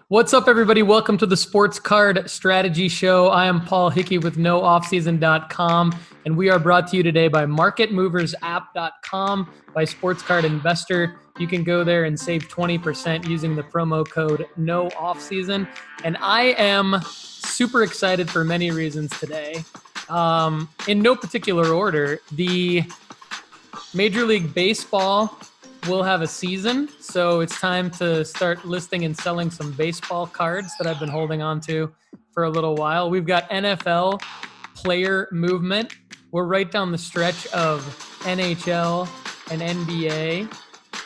What's up, everybody? Welcome to the Sports Card Strategy Show. I am Paul Hickey with NoOffSeason.com, and we are brought to you today by MarketMoversApp.com, by Sports Card Investor. You can go there and save 20% using the promo code NoOffSeason. And I am super excited for many reasons today. In no particular order, the Major League Baseball will have a season, so it's time to start listing and selling some baseball cards that I've been holding on to for a little while. We've got NFL player movement. We're right down the stretch of NHL and NBA.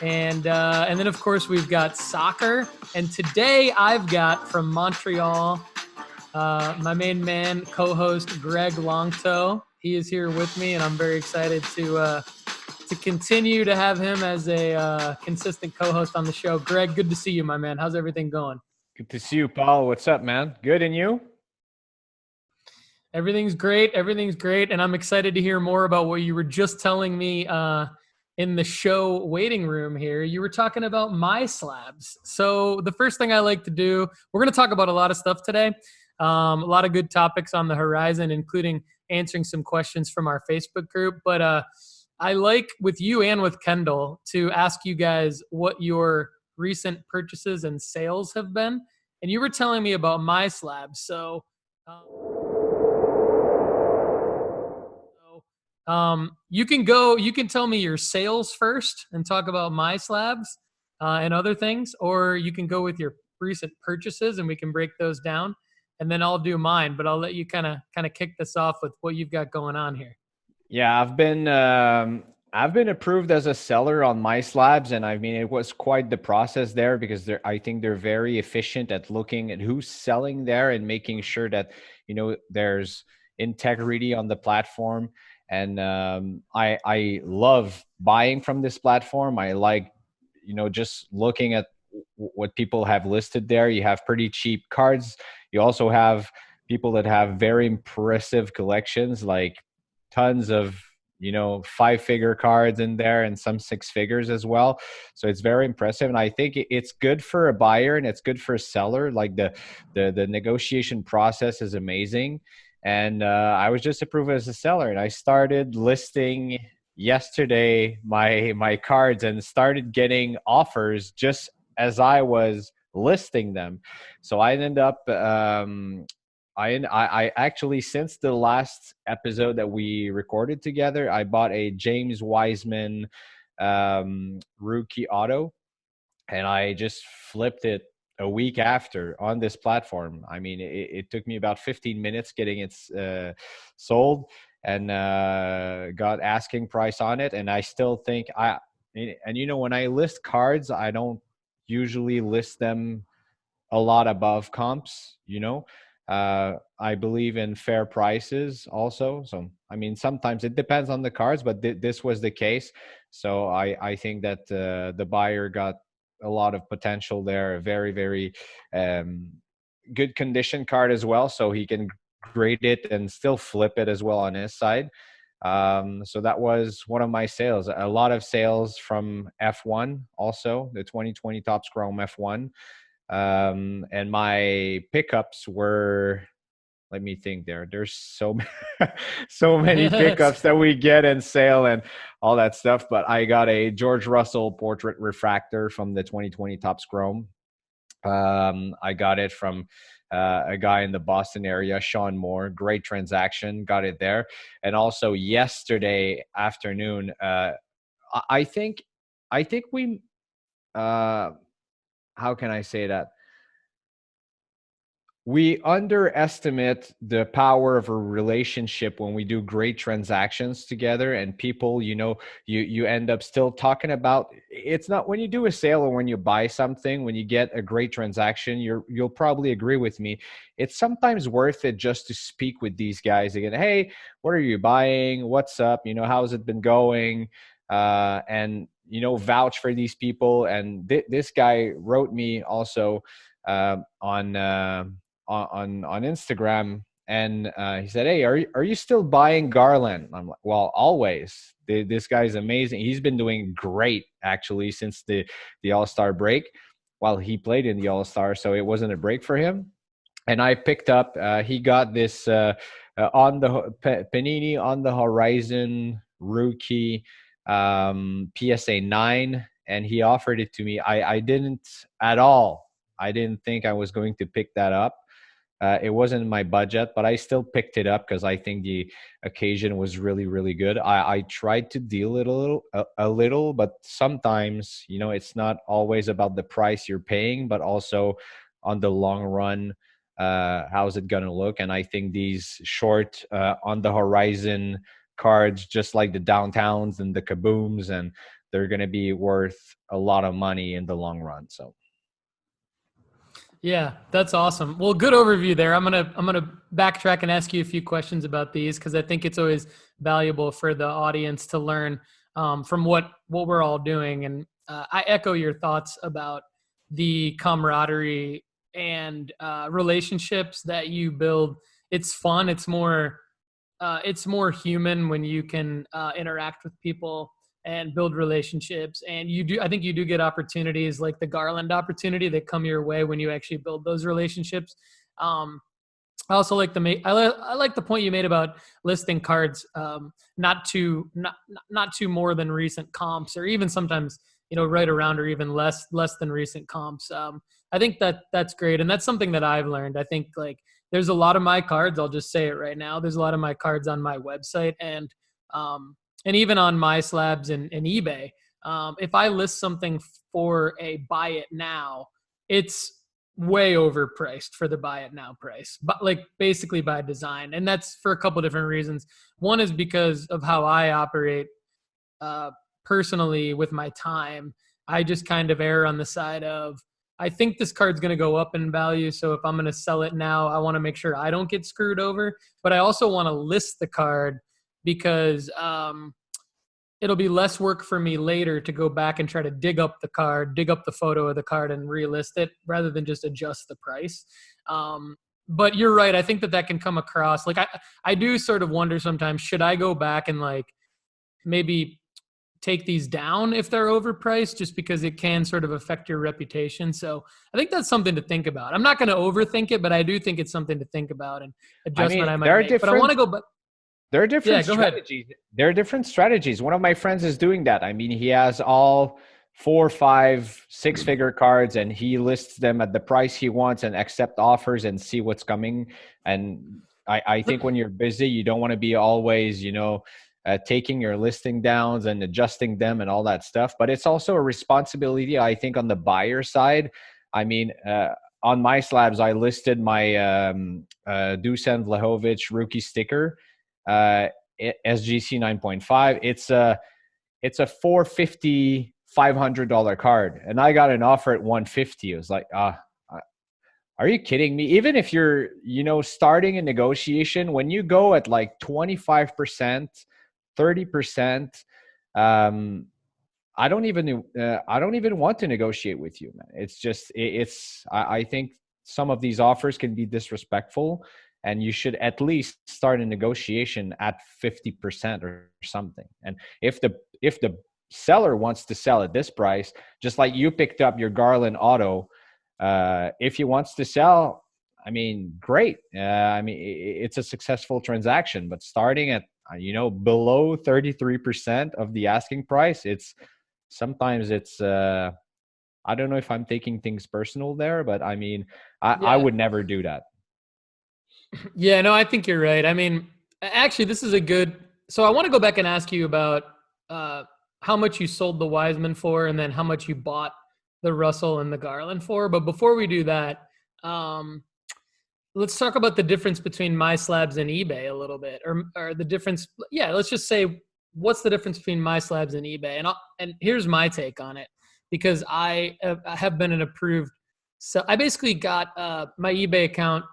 And then, of course, we've got soccer. And today I've got from Montreal, my main man, co-host Greg Lanctot. He is here with me, and I'm very excited to continue to have him as a consistent co-host on the show. Greg, good to see you, my man. How's everything going? Good to see you, Paul. What's up, man? Good, and you? Everything's great. And I'm excited to hear more about what you were just telling me in the show waiting room here. You were talking about MySlabs. So the first thing I like to do, we're going to talk about a lot of stuff today. A lot of good topics on the horizon, including answering some questions from our Facebook group. But I like, with you and with Kendall, to ask you guys what your recent purchases and sales have been. And you were telling me about MySlabs. So you can tell me your sales first and talk about MySlabs and other things, or you can go with your recent purchases and we can break those down. And then I'll do mine, but I'll let you kind of kick this off with what you've got going on here. Yeah, I've been approved as a seller on MySlabs, and I mean, it was quite the process there because I think they're very efficient at looking at who's selling there and making sure that, there's integrity on the platform. And I love buying from this platform. I like, just looking at what people have listed there. You have pretty cheap cards. You also have people that have very impressive collections, like tons of 5-figure cards in there and some 6 figures as well. So it's very impressive, and I think it's good for a buyer and it's good for a seller. Like the negotiation process is amazing, and I was just approved as a seller, and I started listing yesterday my cards and started getting offers just as I was listing them. So I ended up I actually, since the last episode that we recorded together, I bought a James Weizmann rookie auto, and I just flipped it a week after on this platform. I mean, it took me about 15 minutes getting it sold, and got asking price on it. And I still think when I list cards, I don't usually list them a lot above comps, I believe in fair prices also. So, I mean, sometimes it depends on the cards, but this was the case. So I think that the buyer got a lot of potential there. A very, very good condition card as well. So he can grade it and still flip it as well on his side. So that was one of my sales. A lot of sales from F1 also, the 2020 Topps Chrome F1. And my pickups were, let me think there's so many pickups that we get and sale and all that stuff. But I got a George Russell portrait refractor from the 2020 Topps Chrome. I got it from a guy in the Boston area, Sean Moore. Great transaction, got it there. And also yesterday afternoon, I think we how can I say that? We underestimate the power of a relationship when we do great transactions together, and people, you end up still talking about. It's not when you do a sale or when you buy something, when you get a great transaction, you'll probably agree with me. It's sometimes worth it just to speak with these guys again. Hey, what are you buying? What's up? How's it been going? And vouch for these people. And this guy wrote me also on Instagram, and he said, hey, are you still buying Garland? I'm like, well, always. This guy's amazing. He's been doing great actually since the All-Star break. while he played in the All-Star, so it wasn't a break for him. And I picked up. He got this on the Panini on the Horizon rookie PSA 9, and he offered it to me. I didn't at all. I didn't think I was going to pick that up. It wasn't in my budget, but I still picked it up because I think the occasion was really, really good. I tried to deal it a little, but sometimes, you know, it's not always about the price you're paying, but also on the long run, how's it going to look? And I think these short on the horizon cards, just like the downtowns and the kabooms, and they're going to be worth a lot of money in the long run. So. Yeah, that's awesome. Well, good overview there. I'm gonna backtrack and ask you a few questions about these because I think it's always valuable for the audience to learn from what we're all doing. And I echo your thoughts about the camaraderie and relationships that you build. It's fun. It's more human when you can interact with people and build relationships. And I think you do get opportunities like the Garland opportunity that come your way when you actually build those relationships. I also like I like the point you made about listing cards, not too more than recent comps, or even sometimes, you know, right around or even less than recent comps. I think that's great. And that's something that I've learned. I think like there's a lot of my cards. I'll just say it right now. There's a lot of my cards on my website and even on MySlabs and eBay. If I list something for a buy it now, it's way overpriced for the buy it now price, but like basically by design. And that's for a couple different reasons. One is because of how I operate personally with my time. I just kind of err on the side of, I think this card's going to go up in value. So if I'm going to sell it now, I want to make sure I don't get screwed over, but I also want to list the card because it'll be less work for me later to go back and try to dig up the photo of the card and relist it rather than just adjust the price. But you're right. I think that can come across. Like I do sort of wonder sometimes, should I go back and like maybe take these down if they're overpriced, just because it can sort of affect your reputation. So I think that's something to think about. I'm not going to overthink it, but I do think it's something to think about and adjustment I might make. But I want to go back. There are different strategies. There are different strategies. One of my friends is doing that. I mean, he has all 4, 5, 6-figure cards, and he lists them at the price he wants and accept offers and see what's coming. And I think when you're busy, you don't want to be always, you know, taking your listing downs and adjusting them and all that stuff. But it's also a responsibility, I think, on the buyer side. I mean, on MySlabs, I listed my Dusan Vlahovic rookie sticker. SGC 9.5. It's a $450, $500 card, and I got an offer at $150. It was like, are you kidding me? Even if you're, you know, starting a negotiation, when you go at like 25%, 30%, I don't even want to negotiate with you, man. It's just, I think some of these offers can be disrespectful, and you should at least start a negotiation at 50% or something. And if the seller wants to sell at this price, just like you picked up your Garland auto, if he wants to sell, I mean, great. I mean, it's a successful transaction, but starting at, you know, below 33% of the asking price, sometimes it's, I don't know if I'm taking things personal there, but I mean, I would never do that. Yeah, no, I think you're right. I mean, actually, this is so I want to go back and ask you about how much you sold the Weizmann for, and then how much you bought the Russell and the Garland for. But before we do that, let's talk about the difference between MySlabs and eBay a little bit, or the difference. Yeah, let's just say, what's the difference between MySlabs and eBay? And here's my take on it, because I have been an approved. So I basically got my eBay account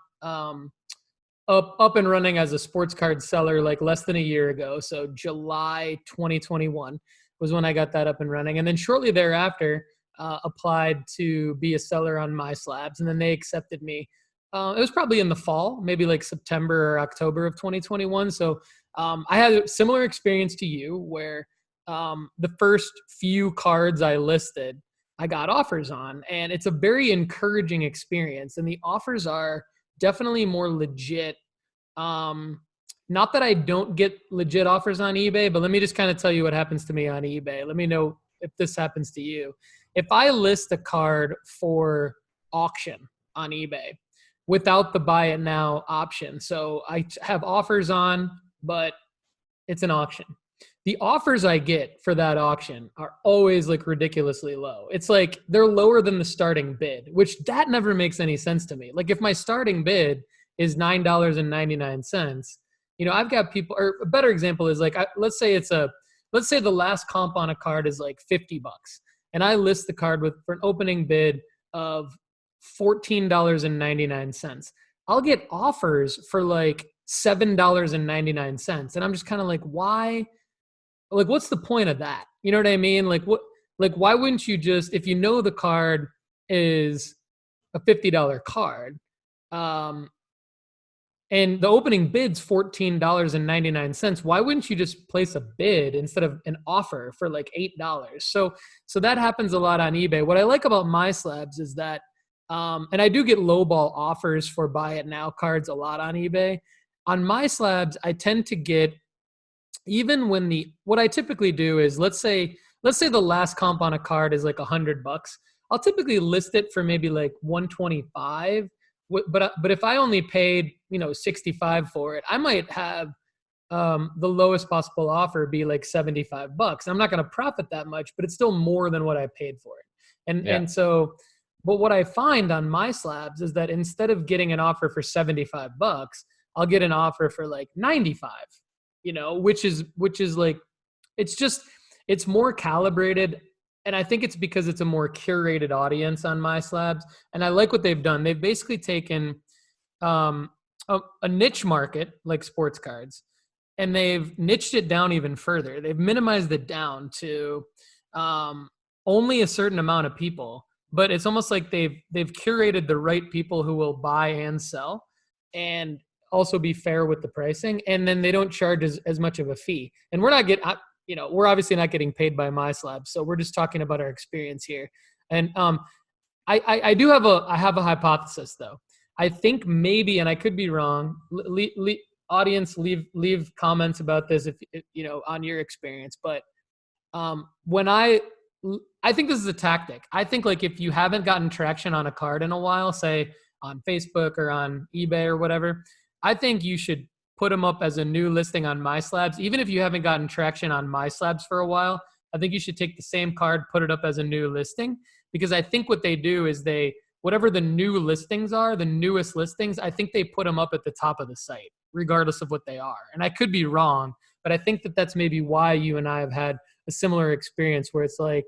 up and running as a sports card seller like less than a year ago. So July 2021 was when I got that up and running. And then shortly thereafter, applied to be a seller on MySlabs, and then they accepted me. It was probably in the fall, maybe like September or October of 2021. So I had a similar experience to you, where the first few cards I listed, I got offers on, and it's a very encouraging experience. And the offers are definitely more legit. Um, Not that I don't get legit offers on eBay, but let me just kind of tell you what happens to me on eBay. Let me know if this happens to you. If I list a card for auction on eBay without the buy it now option, so I have offers on, but it's an auction. The offers I get for that auction are always like ridiculously low. It's like they're lower than the starting bid, which that never makes any sense to me. Like if my starting bid is $9.99, I've got people, or a better example is like, let's say the last comp on a card is like $50, and I list the card for an opening bid of $14.99. I'll get offers for like $7.99. And I'm just kind of like, why? Like, what's the point of that? You know what I mean? Why wouldn't you just, if you know the card is a $50 card, and the opening bid's $14.99, why wouldn't you just place a bid instead of an offer for like $8? So that happens a lot on eBay. What I like about MySlabs is that, and I do get lowball offers for buy it now cards a lot on eBay. On MySlabs, I tend to get, even when what I typically do is, let's say the last comp on a card is like $100. I'll typically list it for maybe like 125. But if I only paid 65 for it, I might have the lowest possible offer be like $75. I'm not going to profit that much, but it's still more than what I paid for it. And so, but what I find on MySlabs is that instead of getting an offer for $75, I'll get an offer for like 95. Which is like, it's more calibrated. And I think it's because it's a more curated audience on MySlabs. And I like what they've done. They've basically taken a niche market like sports cards, and they've niched it down even further. They've minimized it down to only a certain amount of people, but it's almost like they've curated the right people who will buy and sell, and also be fair with the pricing. And then they don't charge as much of a fee. And we're obviously not getting paid by MySlabs, so we're just talking about our experience here. And I have a hypothesis though. I think maybe, and I could be wrong. Audience, leave comments about this if on your experience. But when I think this is a tactic. I think like if you haven't gotten traction on a card in a while, say on Facebook or on eBay or whatever, I think you should put them up as a new listing on MySlabs. Even if you haven't gotten traction on MySlabs for a while, I think you should take the same card, put it up as a new listing, because I think what they do is whatever the new listings are, the newest listings, I think they put them up at the top of the site, regardless of what they are. And I could be wrong, but I think that's maybe why you and I have had a similar experience where it's like,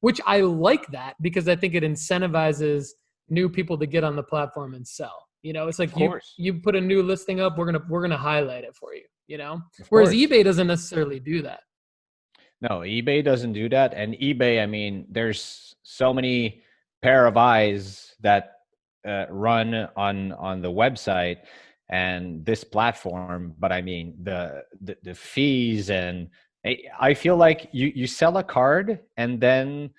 which I like that, because I think it incentivizes new people to get on the platform and sell. It's like you put a new listing up, we're gonna highlight it for you. Whereas eBay doesn't necessarily do that. No, eBay doesn't do that. And eBay, I mean, there's so many pair of eyes that run on the website and this platform. But I mean, the fees, and I feel like you sell a card, and then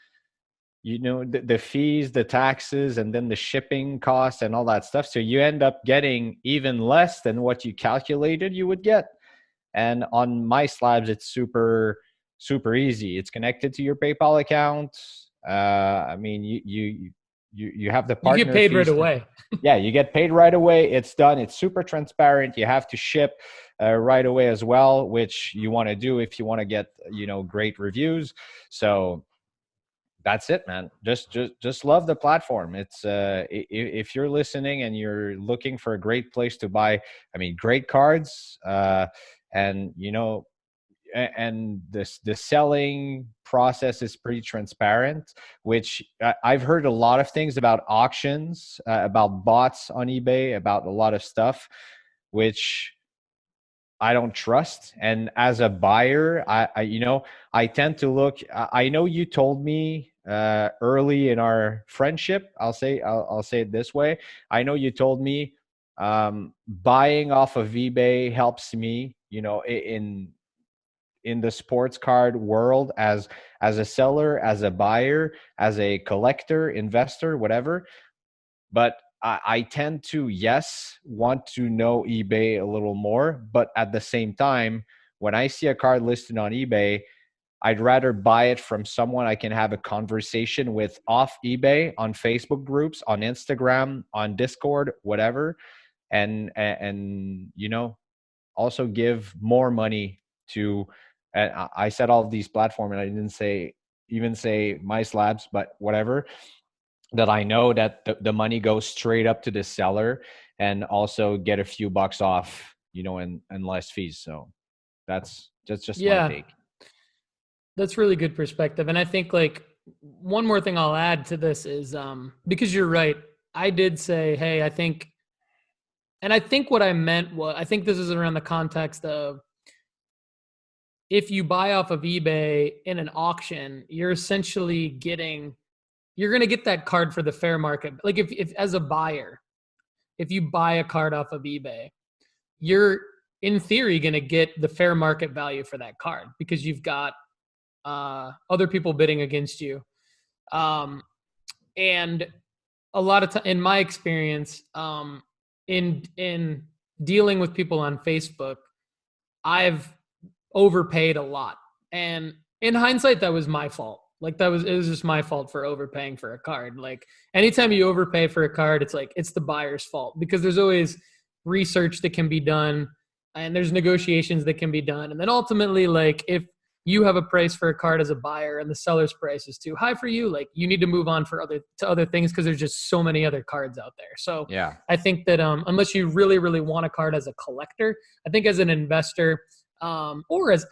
the fees, the taxes, and then the shipping costs and all that stuff. So you end up getting even less than what you calculated you would get. And on MySlabs, it's super, super easy. It's connected to your PayPal account. I mean, you have the partner. You get paid right away. Yeah, you get paid right away. It's done. It's super transparent. You have to ship right away as well, which you want to do if you want to get great reviews. So that's it, man. Just love the platform. It's if you're listening and you're looking for a great place to buy, I mean, great cards, and and the selling process is pretty transparent, which I've heard a lot of things about auctions, about bots on eBay, about a lot of stuff, which I don't trust. And as a buyer, I tend to look. I know you told me early in our friendship. I'll say it this way. I know you told me buying off of eBay helps me, in in the sports card world as a seller, as a buyer, as a collector, investor, whatever. But I tend to, yes, want to know eBay a little more. But at the same time, when I see a card listed on eBay, I'd rather buy it from someone I can have a conversation with off eBay, on Facebook groups, on Instagram, on Discord, whatever. And also give more money to, and I said all of these platforms, and I didn't say MySlabs, but whatever, that I know that the money goes straight up to the seller, and also get a few bucks off, and less fees. So that's just my Yeah, take. that's really good perspective. And I think like one more thing I'll add to this is because you're right. I did say, hey, I think what I meant was, I think this is around the context of, if you buy off of eBay in an auction, you're essentially you're going to get that card for the fair market. Like if as a buyer, if you buy a card off of eBay, you're in theory going to get the fair market value for that card because you've got other people bidding against you. And a lot of time, in my experience, in dealing with people on Facebook, I've overpaid a lot. And in hindsight, that was my fault. Like it was just my fault for overpaying for a card. Like anytime you overpay for a card, it's like, it's the buyer's fault because there's always research that can be done and there's negotiations that can be done. And then ultimately, like if you have a price for a card as a buyer and the seller's price is too high for you, like you need to move on to other things because there's just so many other cards out there. So Yeah. I think that unless you really, really want a card as a collector, I think as an investor, or as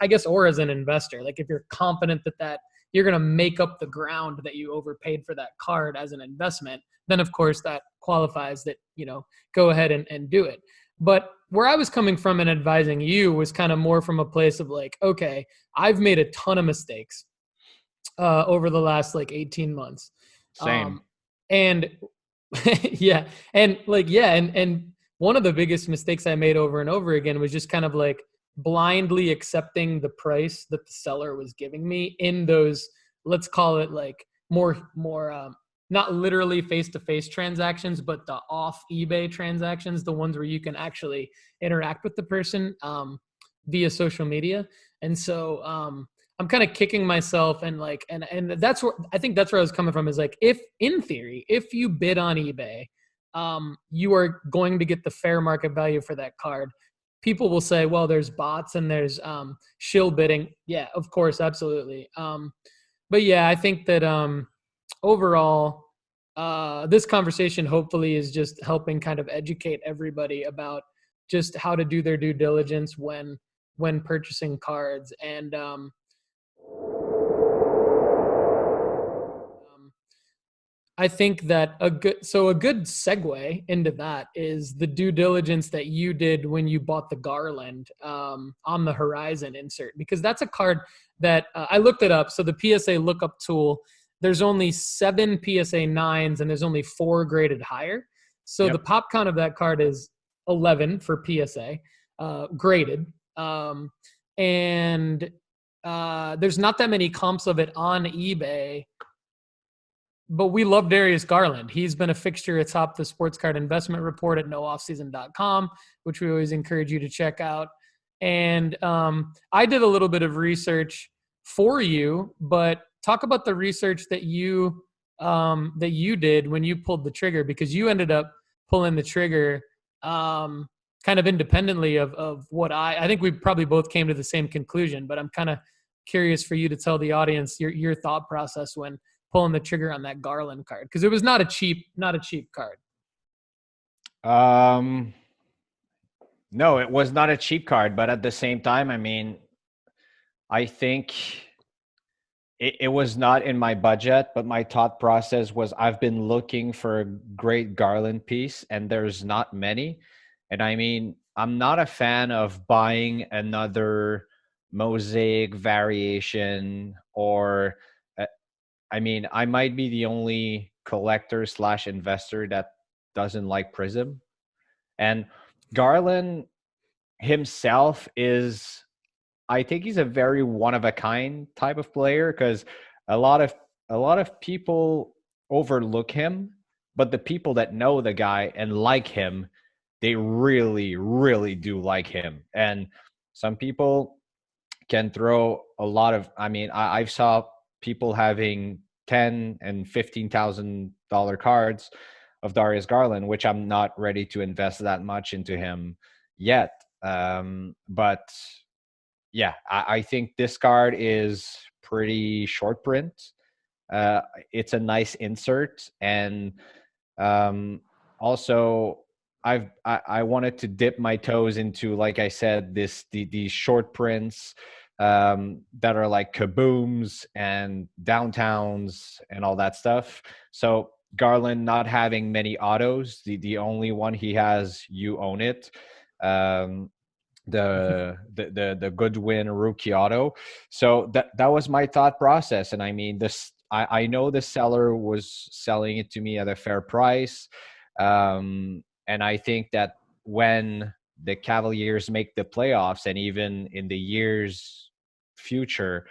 an investor, like if you're confident that you're going to make up the ground that you overpaid for that card as an investment, then of course that qualifies that, go ahead and do it. But where I was coming from and advising you was kind of more from a place of like, okay, I've made a ton of mistakes over the last like 18 months. Same. And yeah. And one of the biggest mistakes I made over and over again was just kind of like blindly accepting the price that the seller was giving me in those, let's call it like more not literally face-to-face transactions, but the off eBay transactions, the ones where you can actually interact with the person via social media. And so I'm kind of kicking myself and like, and that's where I think that's where I was coming from, is like, if in theory, if you bid on eBay, you are going to get the fair market value for that card. People will say, well, there's bots and there's shill bidding. Yeah, of course. Absolutely. But yeah, I think that overall, this conversation hopefully is just helping kind of educate everybody about just how to do their due diligence when purchasing cards. And I think that a good segue into that is the due diligence that you did when you bought the Garland on the Horizon insert, because that's a card that I looked it up. So the PSA lookup tool, there's only 7 PSA 9s and there's only 4 graded higher. So Yep. the pop count of that card is 11 for PSA graded. And there's not that many comps of it on eBay. But we love Darius Garland. He's been a fixture atop the Sports Card Investment Report at nooffseason.com, which we always encourage you to check out. And I did a little bit of research for you, but talk about the research that you did when you pulled the trigger, because you ended up pulling the trigger kind of independently of what I think we probably both came to the same conclusion, but I'm kind of curious for you to tell the audience your thought process when pulling the trigger on that Garland card, because it was not a cheap card. No, it was not a cheap card, but at the same time, I mean, I think it was not in my budget, but my thought process was, I've been looking for a great Garland piece and there's not many. And I mean, I'm not a fan of buying another mosaic variation, or I mean, I might be the only collector / investor that doesn't like Prism. And Garland himself is I think he's a very one of a kind type of player, because a lot of people overlook him, but the people that know the guy and like him, they really, really do like him. And some people can throw a lot of, I mean, I've saw people having ten and $15,000 cards of Darius Garland, which I'm not ready to invest that much into him yet. But yeah, I think this card is pretty short print. It's a nice insert, and also I wanted to dip my toes into, like I said, these short prints that are like kabooms and downtowns and all that stuff. So Garland not having many autos, the only one he has, You Own It. The Goodwin rookie auto. So that was my thought process. And I mean, this, I know the seller was selling it to me at a fair price. And I think that when the Cavaliers make the playoffs, and even in the years future,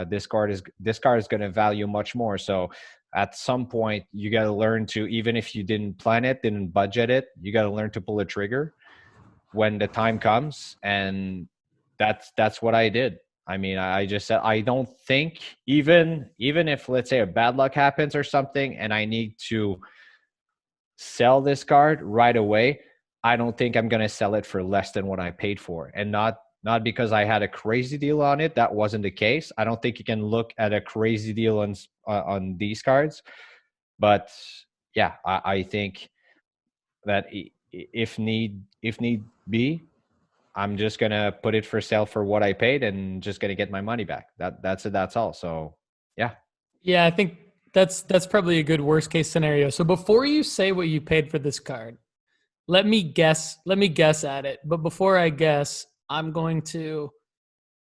this card is going to value much more. So at some point, you got to learn to, even if you didn't plan it, didn't budget it, you got to learn to pull a trigger when the time comes. And that's what I did. I mean, I just said, I don't think, even if, let's say, a bad luck happens or something and I need to sell this card right away, I don't think I'm going to sell it for less than what I paid for. And not because I had a crazy deal on it. That wasn't the case. I don't think you can look at a crazy deal on these cards. But yeah, I think that if need be, I'm just gonna put it for sale for what I paid and just gonna get my money back. That's it. That's all. So yeah. Yeah, I think that's probably a good worst case scenario. So before you say what you paid for this card, let me guess at it. But before I guess, I'm going to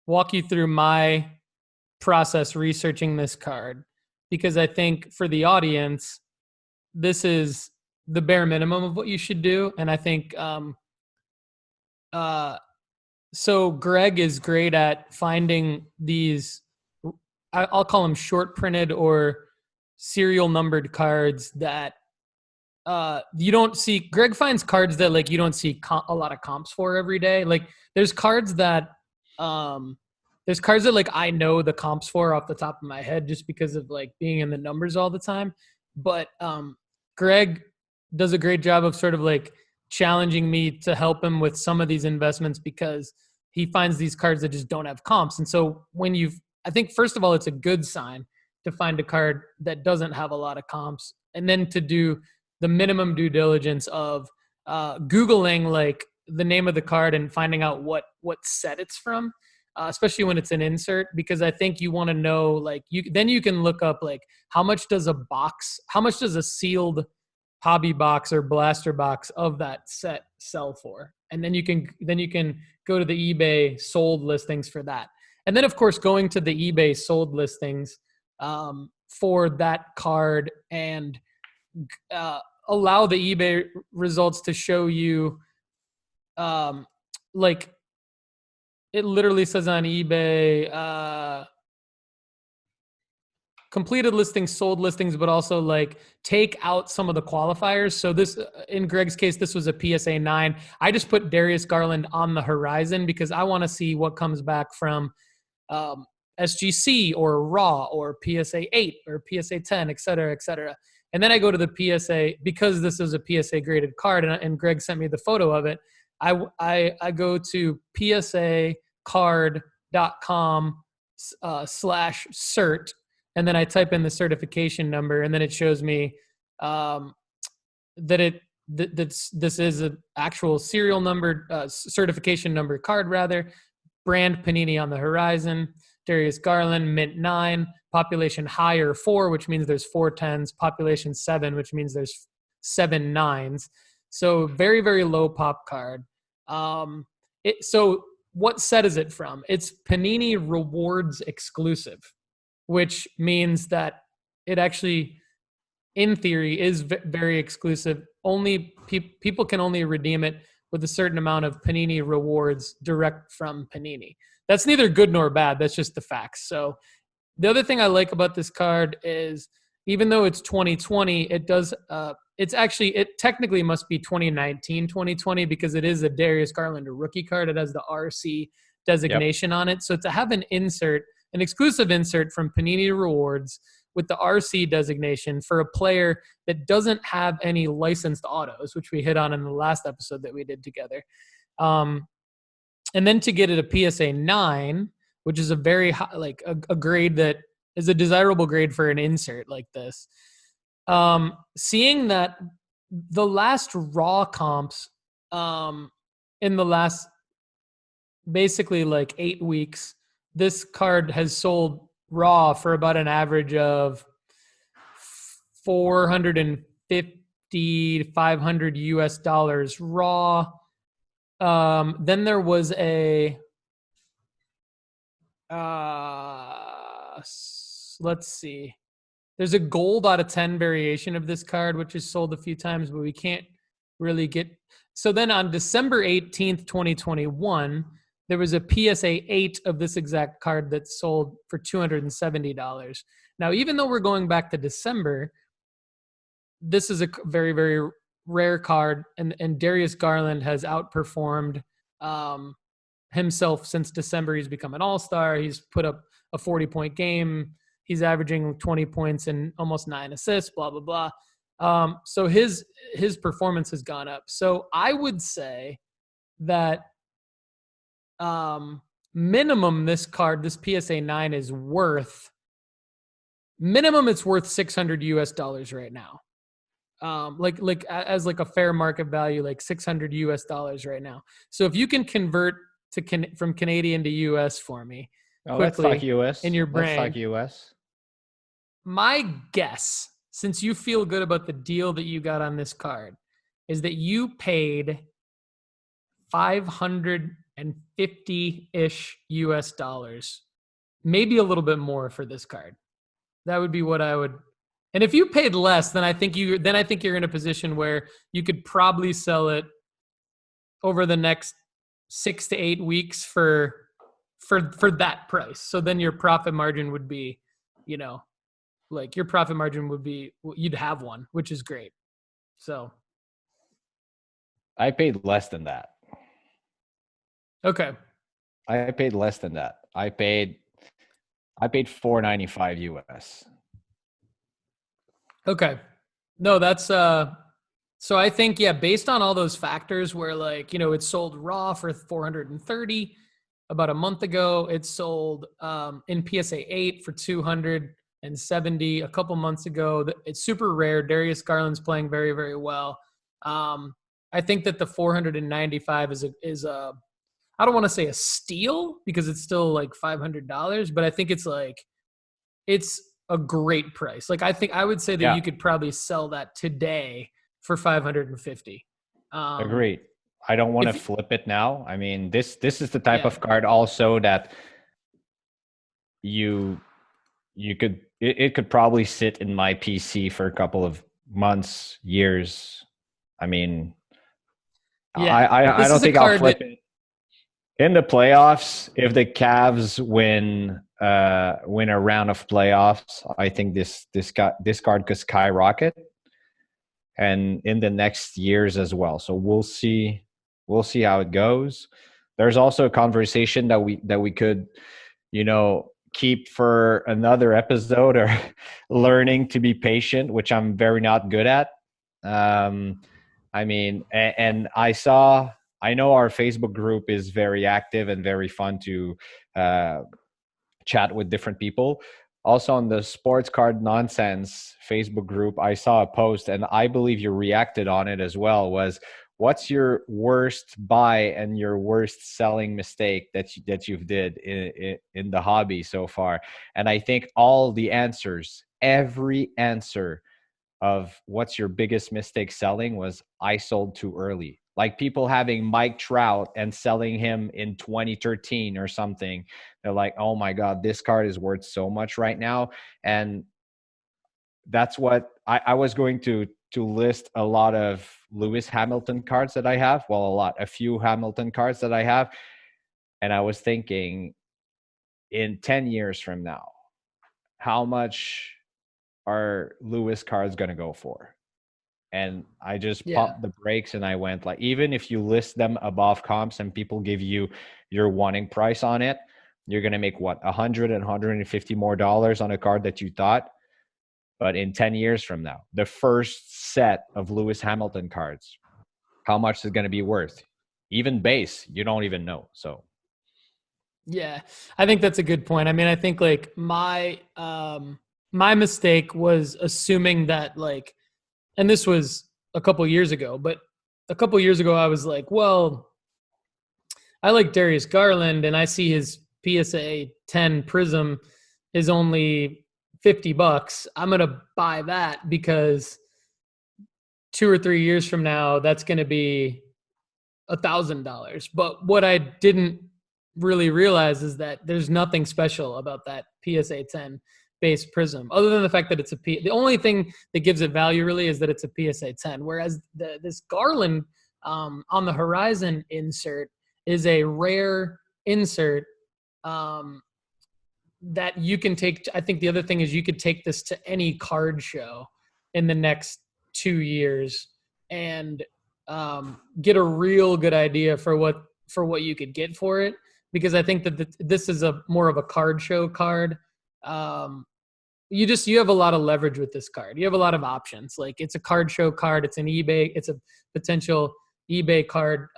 walk you through my process researching this card, because I think for the audience, this is the bare minimum of what you should do. And I think so Greg is great at finding these, I'll call them short printed or serial numbered cards that you don't see. Greg finds cards that like you don't see a lot of comps for every day. Like there's cards that like I know the comps for off the top of my head just because of like being in the numbers all the time. But Greg does a great job of sort of like challenging me to help him with some of these investments because he finds these cards that just don't have comps. And so I think first of all, it's a good sign to find a card that doesn't have a lot of comps, and then to do the minimum due diligence of Googling like the name of the card and finding out what set it's from, especially when it's an insert, because I think you want to know, like, then you can look up like how much does a sealed hobby box or blaster box of that set sell for, and then you can go to the eBay sold listings for that, and then of course going to the eBay sold listings for that card and allow the eBay results to show you, like it literally says on eBay, completed listings, sold listings, but also like take out some of the qualifiers. So this, in Greg's case, this was a PSA 9. I just put Darius Garland on the horizon because I want to see what comes back from SGC or Raw or PSA 8 or PSA 10, et cetera, et cetera. And then I go to the PSA, because this is a PSA graded card, and Greg sent me the photo of it. I go to psacard.com/cert, and then I type in the certification number, and then it shows me that this is an actual serial number, certification number card rather, brand Panini on the horizon, Darius Garland, mint 9, population higher 4, which means there's 4 10s, population 7, which means there's 7 9s. So very, very low pop card. So what set is it from? It's Panini Rewards exclusive, which means that it actually, in theory, is very exclusive. Only people can only redeem it with a certain amount of Panini rewards direct from Panini. that's neither good nor bad. That's just the facts. So the other thing I like about this card is even though it's 2020, it does it technically must be 2019, 2020 because it is a Darius Garland rookie card. It has the RC designation on it. So to have an exclusive insert from Panini Rewards with the RC designation for a player that doesn't have any licensed autos, which we hit on in the last episode that we did together. And then to get it a PSA 9, which is a very high, like a grade that is a desirable grade for an insert like this. Seeing that the last raw comps in the last basically like 8 weeks, this card has sold raw for about an average of 450 to 500 US dollars raw. Then there was a let's see. There's a gold out of 10 variation of this card, which is sold a few times, but we can't really get. So then on December 18th, 2021, there was a PSA 8 of this exact card that sold for $270. Now, even though we're going back to December, this is a very, very rare card, and Darius Garland has outperformed himself since December. He's become an all-star. He's put up a 40-point game. He's averaging 20 points and almost 9 assists, blah, blah, blah. So his performance has gone up. So I would say that minimum this card, this PSA 9 is worth, minimum it's worth 600 US dollars right now. Like as like a fair market value, like 600 US dollars right now. So if you can convert from Canadian to US for me quickly, let's talk US. In your brain. Let's talk US. My guess, since you feel good about the deal that you got on this card, is that you paid 550-ish US dollars, maybe a little bit more for this card. That would be what I would. And if you paid less, then I think you're in a position where you could probably sell it over the next 6 to 8 weeks for that price. So then your profit margin would be, like your profit margin would be, you'd have one, which is great. So I paid less than that. Okay. I paid less than that. I paid $495 US. Okay. No, that's so I think, yeah, based on all those factors where like, it sold raw for 430 about a month ago. It sold in PSA 8 for 270 a couple months ago. It's super rare. Darius Garland's playing very, very well. I think that the 495 is a I don't want to say a steal because it's still like $500, but I think it's a great price. Like I would say that you could probably sell that today for 550. Agreed. I don't want to flip it now. I mean, this is the type of card also that you could it could probably sit in my PC for a couple of months, years. I mean, I don't think I'll flip it. In the playoffs, if the Cavs win a round of playoffs, I think this card could skyrocket, and in the next years as well. So we'll see how it goes. There's also a conversation that we could, keep for another episode, or learning to be patient, which I'm very not good at. I mean, and I know our Facebook group is very active and very fun to chat with different people. Also on the Sports Card Nonsense Facebook group, I saw a post, and I believe you reacted on it as well, was what's your worst buy and your worst selling mistake that you've did in the hobby so far? And I think all the answers, every answer of what's your biggest mistake selling was I sold too early. Like people having Mike Trout and selling him in 2013 or something. They're like, oh my God, this card is worth so much right now. And that's what I was going to list a lot of Lewis Hamilton cards that I have. Well, a few Hamilton cards that I have. And I was thinking, in 10 years from now, how much are Lewis cards going to go for? And I just Yeah. pumped the brakes and I went like, even if you list them above comps and people give you your wanting price on it, you're going to make what, 100 and 150 more dollars on a card that you thought. But in 10 years from now, the first set of Lewis Hamilton cards, how much is going to be worth? Even base, you don't even know. So Yeah, I think that's a good point. I mean, I think like my mistake was assuming that like, and this was a couple years ago, but a couple years ago I was like, well, I like Darius Garland and I see his PSA 10 Prism is only $50. I'm going to buy that because 2 or 3 years from now that's going to be $1,000. But what I didn't really realize is that there's nothing special about that PSA 10 base Prism, other than the fact that the only thing that gives it value really is that it's a PSA 10. Whereas this Garland on the Horizon insert is a rare insert um, that you can take. I think the other thing is you could take this to any card show in the next 2 years and get a real good idea for what you could get for it, because I think that this is a more of a card show card. You have a lot of leverage with this card. You have a lot of options. Like, it's a card show card. It's an eBay. It's a potential eBay card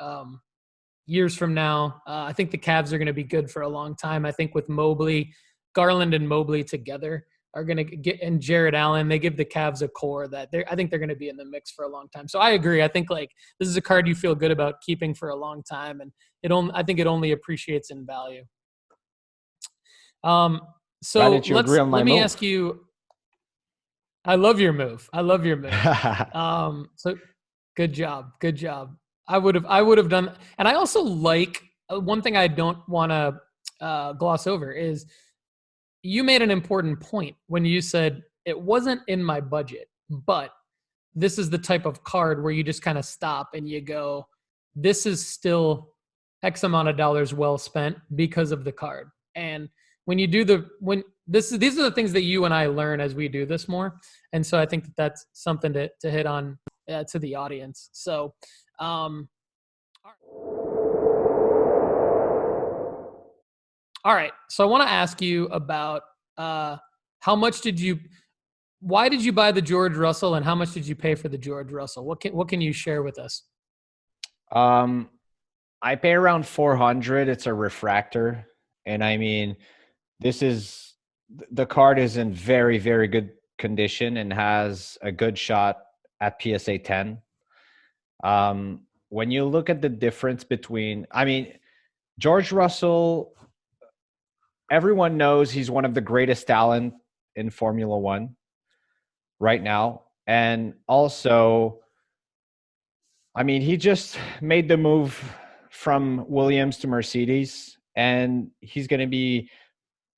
years from now. I think the Cavs are going to be good for a long time. I think with Mobley, Garland and Mobley together are going to get, and Jared Allen, they give the Cavs a core that I think they're going to be in the mix for a long time. So I agree. I think like this is a card you feel good about keeping for a long time, and I think it only appreciates in value. why So didn't you agree on my let me move? ask you. I love your move. I love your move. So good job. Good job. I would have done, and I also like one thing I don't want to gloss over is you made an important point when you said it wasn't in my budget, but this is the type of card where you just kind of stop and you go, this is still X amount of dollars well spent because of the card. And when you do these are the things that you and I learn as we do this more. And so I think that that's something to hit on to the audience. So, all right. So I want to ask you about how much why did you buy the George Russell and how much did you pay for the George Russell? What can you share with us? I pay around 400. It's a refractor. And I mean, the card is in very, very good condition and has a good shot at PSA 10. When you look at the difference between, I mean, George Russell, everyone knows he's one of the greatest talent in Formula One right now. And also, I mean, he just made the move from Williams to Mercedes, and he's going to be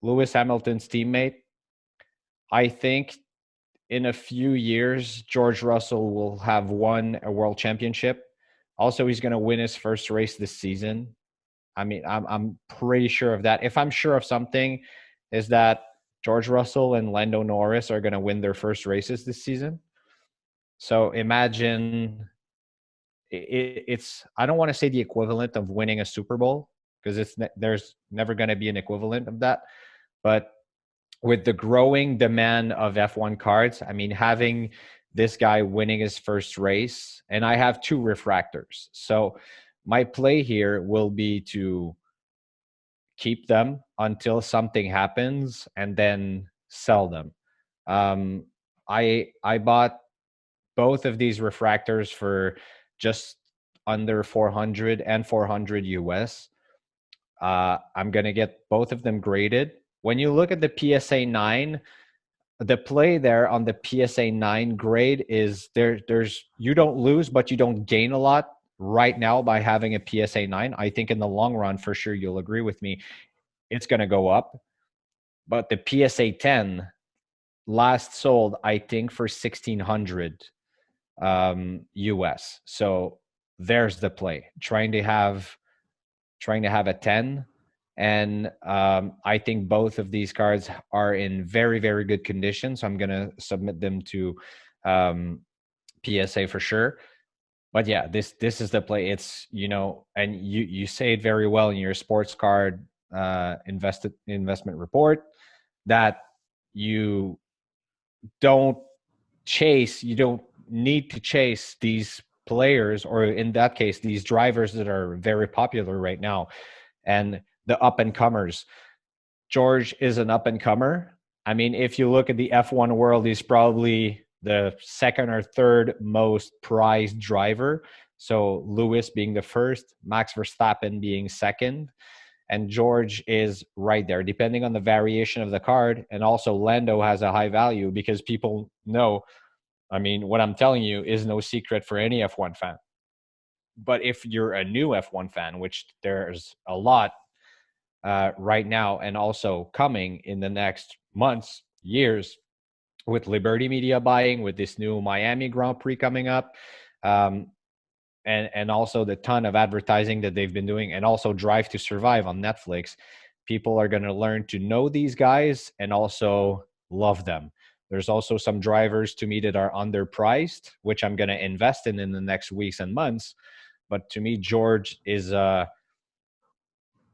Lewis Hamilton's teammate. I think in a few years, George Russell will have won a world championship. Also, he's going to win his first race this season. I mean, I'm pretty sure of that. If I'm sure of something, is that George Russell and Lando Norris are going to win their first races this season. So imagine it's I don't want to say the equivalent of winning a Super Bowl, because there's never going to be an equivalent of that. But with the growing demand of F1 cards, I mean, having this guy winning his first race, and I have 2 refractors. So my play here will be to keep them until something happens and then sell them. I bought both of these refractors for just under 400 and 400 US. I'm going to get both of them graded. When you look at the PSA 9, the play there on the PSA 9 grade is there's you don't lose, but you don't gain a lot right now by having a PSA 9. I think in the long run, for sure, you'll agree with me, it's going to go up. But the PSA 10 last sold, I think, for 1,600 US. So there's the play. Trying to have a 10 And I think both of these cards are in very, very good condition. So I'm going to submit them to PSA for sure. But yeah, this is the play. It's, and you say it very well in your sports card investment report, that you don't you don't need to chase these players, or in that case, these drivers that are very popular right now, and the up and comers. George is an up and comer. I mean, if you look at the F1 world, he's probably the second or third most prized driver. So Lewis being the first, Max Verstappen being second, and George is right there, depending on the variation of the card. And also Lando has a high value because people know, I mean, what I'm telling you is no secret for any F1 fan. But if you're a new F1 fan, which there's a lot right now, and also coming in the next months, years, with Liberty Media buying, with this new Miami Grand Prix coming up, and also the ton of advertising that they've been doing, and also Drive to Survive on Netflix, people are going to learn to know these guys and also love them. There's also some drivers to me that are underpriced, which I'm going to invest in the next weeks and months. But to me, George is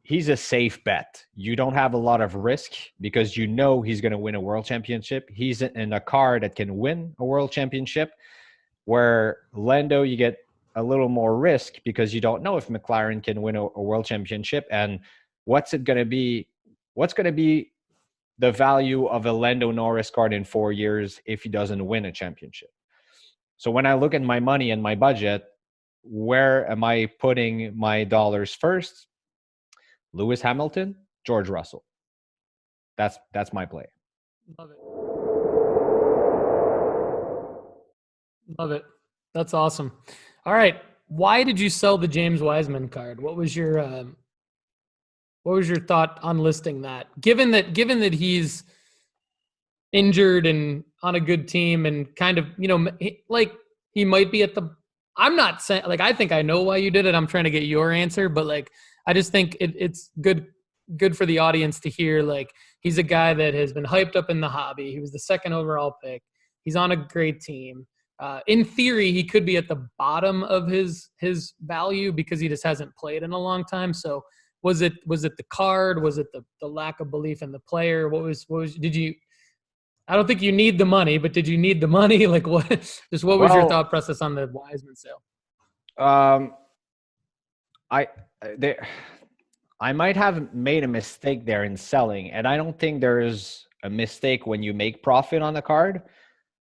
he's a safe bet. You don't have a lot of risk because he's going to win a world championship. He's in a car that can win a world championship, where Lando, you get a little more risk because you don't know if McLaren can win a world championship, and what's going to be the value of a Lando Norris card in 4 years if he doesn't win a championship. So when I look at my money and my budget, where am I putting my dollars first? Lewis Hamilton, George Russell. That's my play. Love it. Love it. That's awesome. All right. Why did you sell the James Weizmann card? What was your thought on listing that? Given that he's injured and on a good team and kind of, like he might be at the, I'm not saying, like, I think I know why you did it. I'm trying to get your answer, but like, I just think it's good for the audience to hear, like, he's a guy that has been hyped up in the hobby. He was the second overall pick. He's on a great team. In theory, he could be at the bottom of his value because he just hasn't played in a long time. So was it the card? Was it the lack of belief in the player? What was I don't think you need the money, but did you need the money? Like, what was your thought process on the Weizmann sale? I might have made a mistake there in selling, and I don't think there's a mistake when you make profit on the card,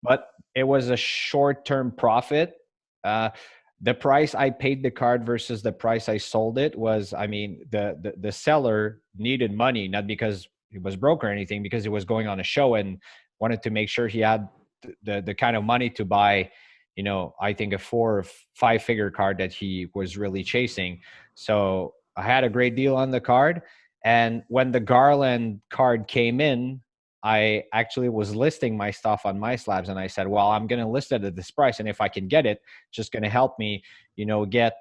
but it was a short-term profit. The price I paid the card versus the price I sold it was, I mean, the seller needed money, not because he was broke or anything, because he was going on a show and wanted to make sure he had the kind of money to buy, I think a 4 or 5 figure card that he was really chasing. So I had a great deal on the card. And when the Garland card came in, I actually was listing my stuff on MySlabs, and I said, well, I'm going to list it at this price. And if I can get it, it's just going to help me, get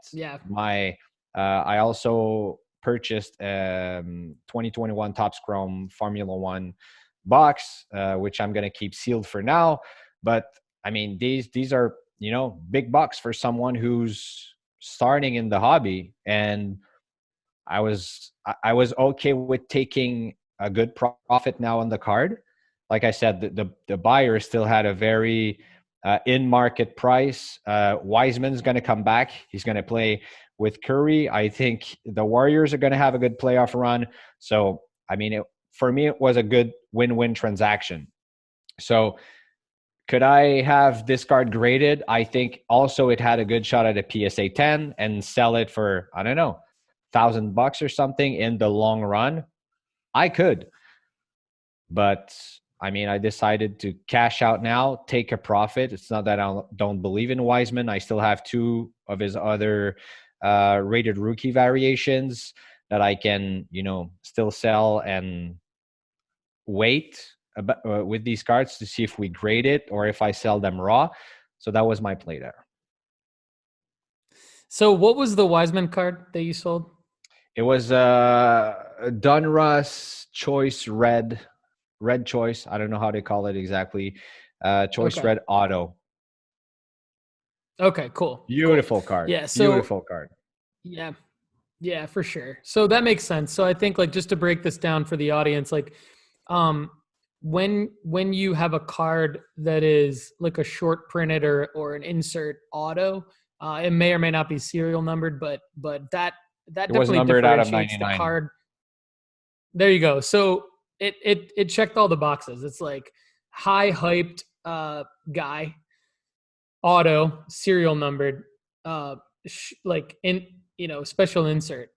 my, I also purchased 2021 Topps Chrome Formula One box, which I'm going to keep sealed for now. But I mean, these are, big bucks for someone who's starting in the hobby. And I was okay with taking a good profit now on the card. Like I said, the buyer still had a very in market price. Weizmann's going to come back. He's going to play with Curry. I think the Warriors are going to have a good playoff run. So, I mean, for me, it was a good win-win transaction. So could I have this card graded? I think also it had a good shot at a PSA 10 and sell it for, I don't know, $1,000 or something in the long run. I could, but I mean, I decided to cash out now, take a profit. It's not that I don't believe in Weizmann. I still have 2 of his other rated rookie variations that I can, still sell and wait with these cards to see if we grade it or if I sell them raw. So that was my play there. So what was the Weizmann card that you sold? It was Dunruss Choice Red Choice. I don't know how they call it exactly. Choice Okay. Red Auto. Okay, cool. Cool. Beautiful card. Yeah. So Beautiful card. yeah, yeah, for sure. So that makes sense. So I think like just to break this down for the audience, like um when you have a card that is like a short printed or an insert auto, it may or may not be serial numbered, but that It was definitely numbered out of differentiates the 99. card. There you go. So it checked all the boxes. It's like high hyped guy, auto, serial numbered, like in special insert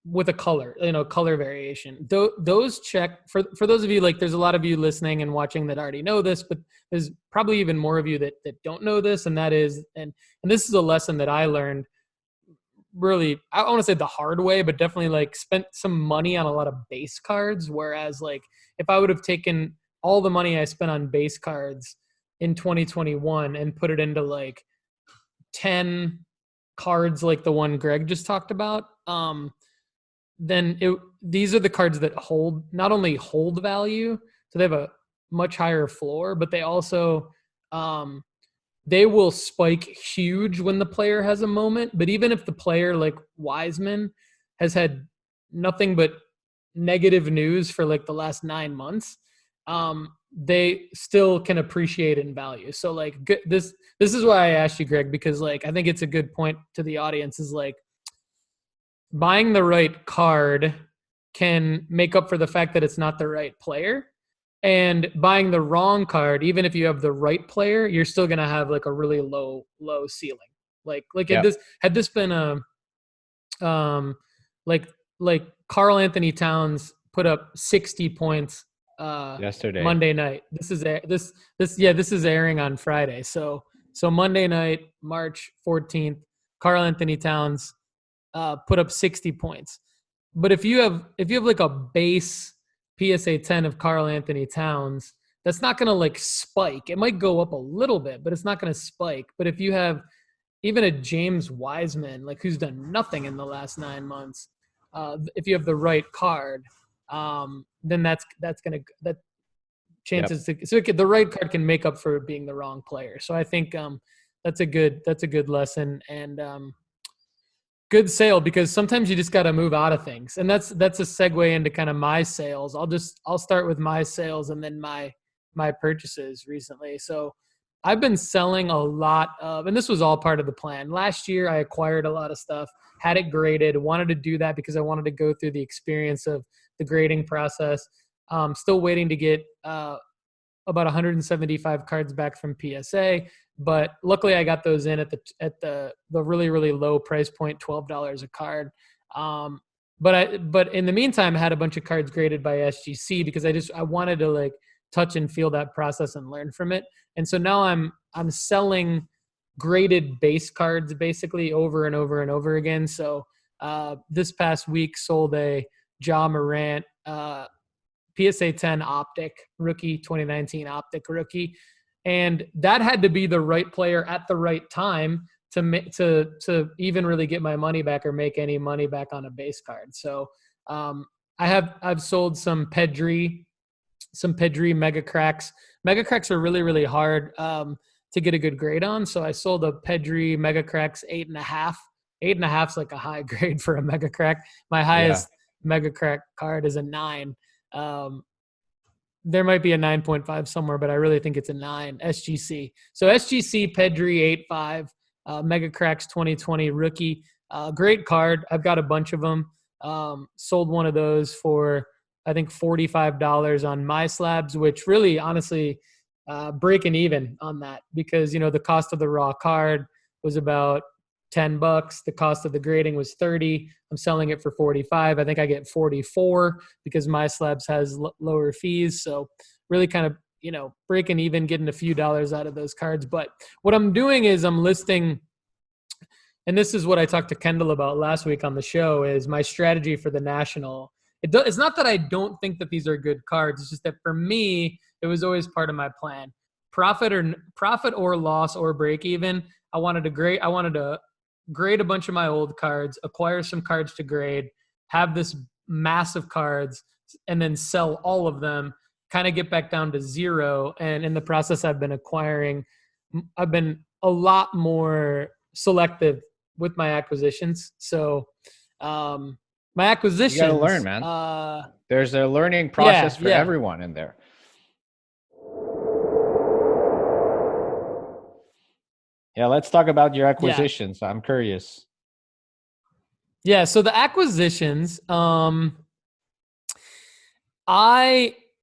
with a color, color variation. Those check for those of you, like there's a lot of you listening and watching that already know this, but there's probably even more of you that don't know this, and that is and this is a lesson that I learned really, I want to say the hard way, but definitely like spent some money on a lot of base cards. Whereas like if I would have taken all the money I spent on base cards in 2021 and put it into like 10 cards like the one Greg just talked about, then these are the cards that hold, not only hold value, so they have a much higher floor, but they also they will spike huge when the player has a moment. But even if the player like Weizmann has had nothing but negative news for like the last 9 months, they still can appreciate in value. So like this is why I asked you, Greg, because like I think it's a good point to the audience is like buying the right card can make up for the fact that it's not the right player. And buying the wrong card, even if you have the right player, you're still gonna have like a really low ceiling. Like Yeah. had this been a um like like Carl Anthony Towns put up 60 points Yesterday. Monday night. This is airing on Friday. So Monday night, March 14th, Carl Anthony Towns put up 60 points. But if you have like a base PSA 10 of Carl Anthony Towns, that's not going to like spike. It might go up a little bit, but it's not going to spike. But if you have even a James Wiseman, like who's done nothing in the last 9 months, if you have the right card, then that's going to that Yep. chances to, so the right card can make up for being the wrong player. So I think that's a good lesson and good sale, because sometimes you just got to move out of things, and that's a segue into kind of my sales. I'll start with my sales and then my purchases recently. So I've been selling a lot of, and this was all part of the plan. Last year I acquired a lot of stuff, had it graded, wanted to do that because I wanted to go through the experience of the grading process. Still waiting to get about 175 cards back from PSA, but luckily I got those in at the really really low price point, $12 a card. But in the meantime, I had a bunch of cards graded by SGC because I wanted to like touch and feel that process and learn from it. And so now I'm selling graded base cards basically over and over and over again. So this past week sold a Ja Morant PSA 10 Optic rookie, 2019 Optic rookie. And that had to be the right player at the right time to even really get my money back or make any money back on a base card. So I've sold some Pedri Mega Cracks. Mega Cracks are really, really hard to get a good grade on. So I sold a Pedri Mega Cracks 8.5. 8.5 is like a high grade for a Mega Crack. My Yeah. highest Mega Crack card is a 9. There might be a 9.5 somewhere, but I really think it's a 9. SGC. So SGC Pedri 8.5, Mega Cracks 2020 rookie. Great card. I've got a bunch of them. Sold one of those for I think $45 on MySlabs, which really honestly breaking even on that, because the cost of the raw card was about $10. The cost of the grading was 30. I'm selling it for 45. I think I get 44 because MySlabs has lower fees. So really kind of, breaking even, getting a few dollars out of those cards. But what I'm doing is I'm listing, and this is what I talked to Kendall about last week on the show, is my strategy for the National. It's not that I don't think that these are good cards. It's just that for me, it was always part of my plan. Profit or loss or break even. I wanted to grade a bunch of my old cards, acquire some cards to grade, have this mass of cards, and then sell all of them, kind of get back down to zero. And in the process, I've been a lot more selective with my acquisitions. So my acquisitions, You got to learn, man. There's a learning process for everyone in there. Yeah, let's talk about your acquisitions. I'm curious. Yeah, so the acquisitions, I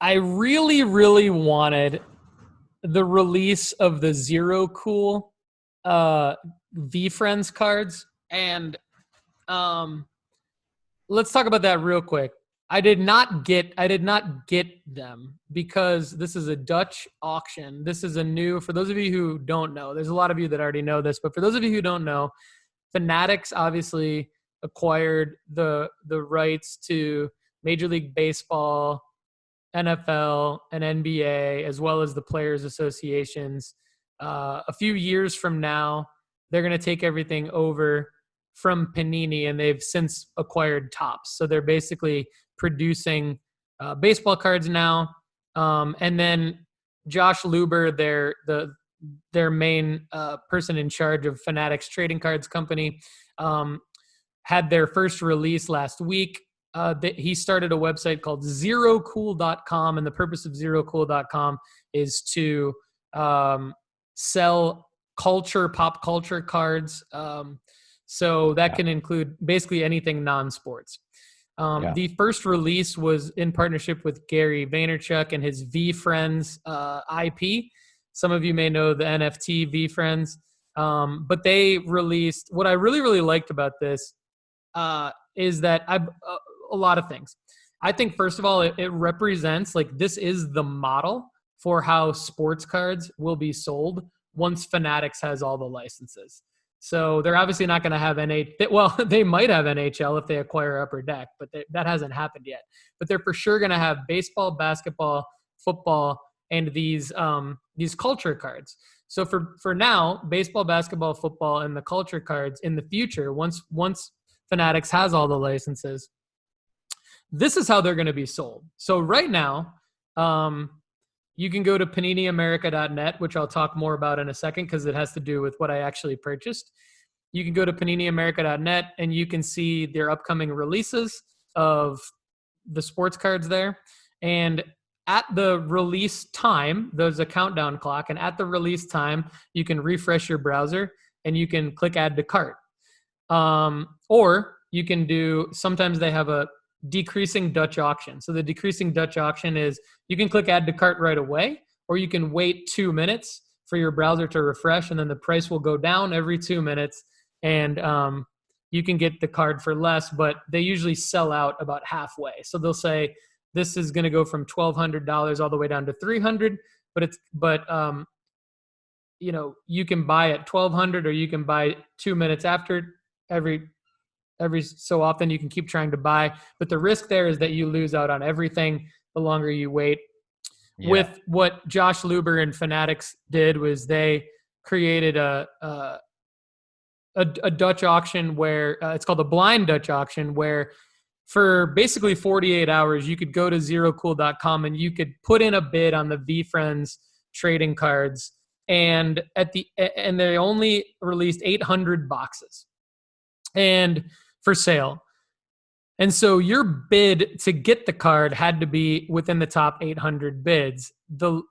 really, really wanted the release of the Zero Cool V-Friends cards. And let's talk about that real quick. I did not get them because this is a Dutch auction. This is for those of you who don't know, there's a lot of you that already know this, but for those of you who don't know, Fanatics obviously acquired the rights to Major League Baseball, NFL, and NBA, as well as the Players Associations. A few years from now, they're going to take everything over from Panini, and they've since acquired Topps. So they're basically producing baseball cards now. And then Josh Luber, their main person in charge of Fanatics Trading Cards Company, had their first release last week. He started a website called zerocool.com, and the purpose of zerocool.com is to sell pop culture cards. So that can include basically anything non-sports. The first release was in partnership with Gary Vaynerchuk and his V-Friends IP. Some of you may know the NFT V-Friends. But they released, what I really, really liked about this is that a lot of things. I think, first of all, it represents, like, this is the model for how sports cards will be sold once Fanatics has all the licenses. So they're obviously not going to have they might have NHL if they acquire Upper Deck, but that hasn't happened yet. But they're for sure going to have baseball, basketball, football, and these culture cards. So for now, baseball, basketball, football, and the culture cards in the future, once Fanatics has all the licenses, this is how they're going to be sold. So right now, you can go to paniniamerica.net, which I'll talk more about in a second because it has to do with what I actually purchased. You can go to paniniamerica.net and you can see their upcoming releases of the sports cards there. And at the release time, there's a countdown clock. And at the release time, you can refresh your browser and you can click add to cart. Or you can sometimes they have a decreasing Dutch auction. So the decreasing Dutch auction is you can click add to cart right away, or you can wait 2 minutes for your browser to refresh, and then the price will go down every 2 minutes, and you can get the card for less, but they usually sell out about halfway. So they'll say this is going to go from $1,200 all the way down to $300, but you can buy at $1,200, or you can buy 2 minutes after. Every so often you can keep trying to buy, but the risk there is that you lose out on everything the longer you wait. Yeah. With what Josh Luber and Fanatics did was they created a Dutch auction where it's called a blind Dutch auction, where for basically 48 hours you could go to zerocool.com and you could put in a bid on the V-Friends trading cards, and they only released 800 boxes and for sale. And so your bid to get the card had to be within the top 800 bids. The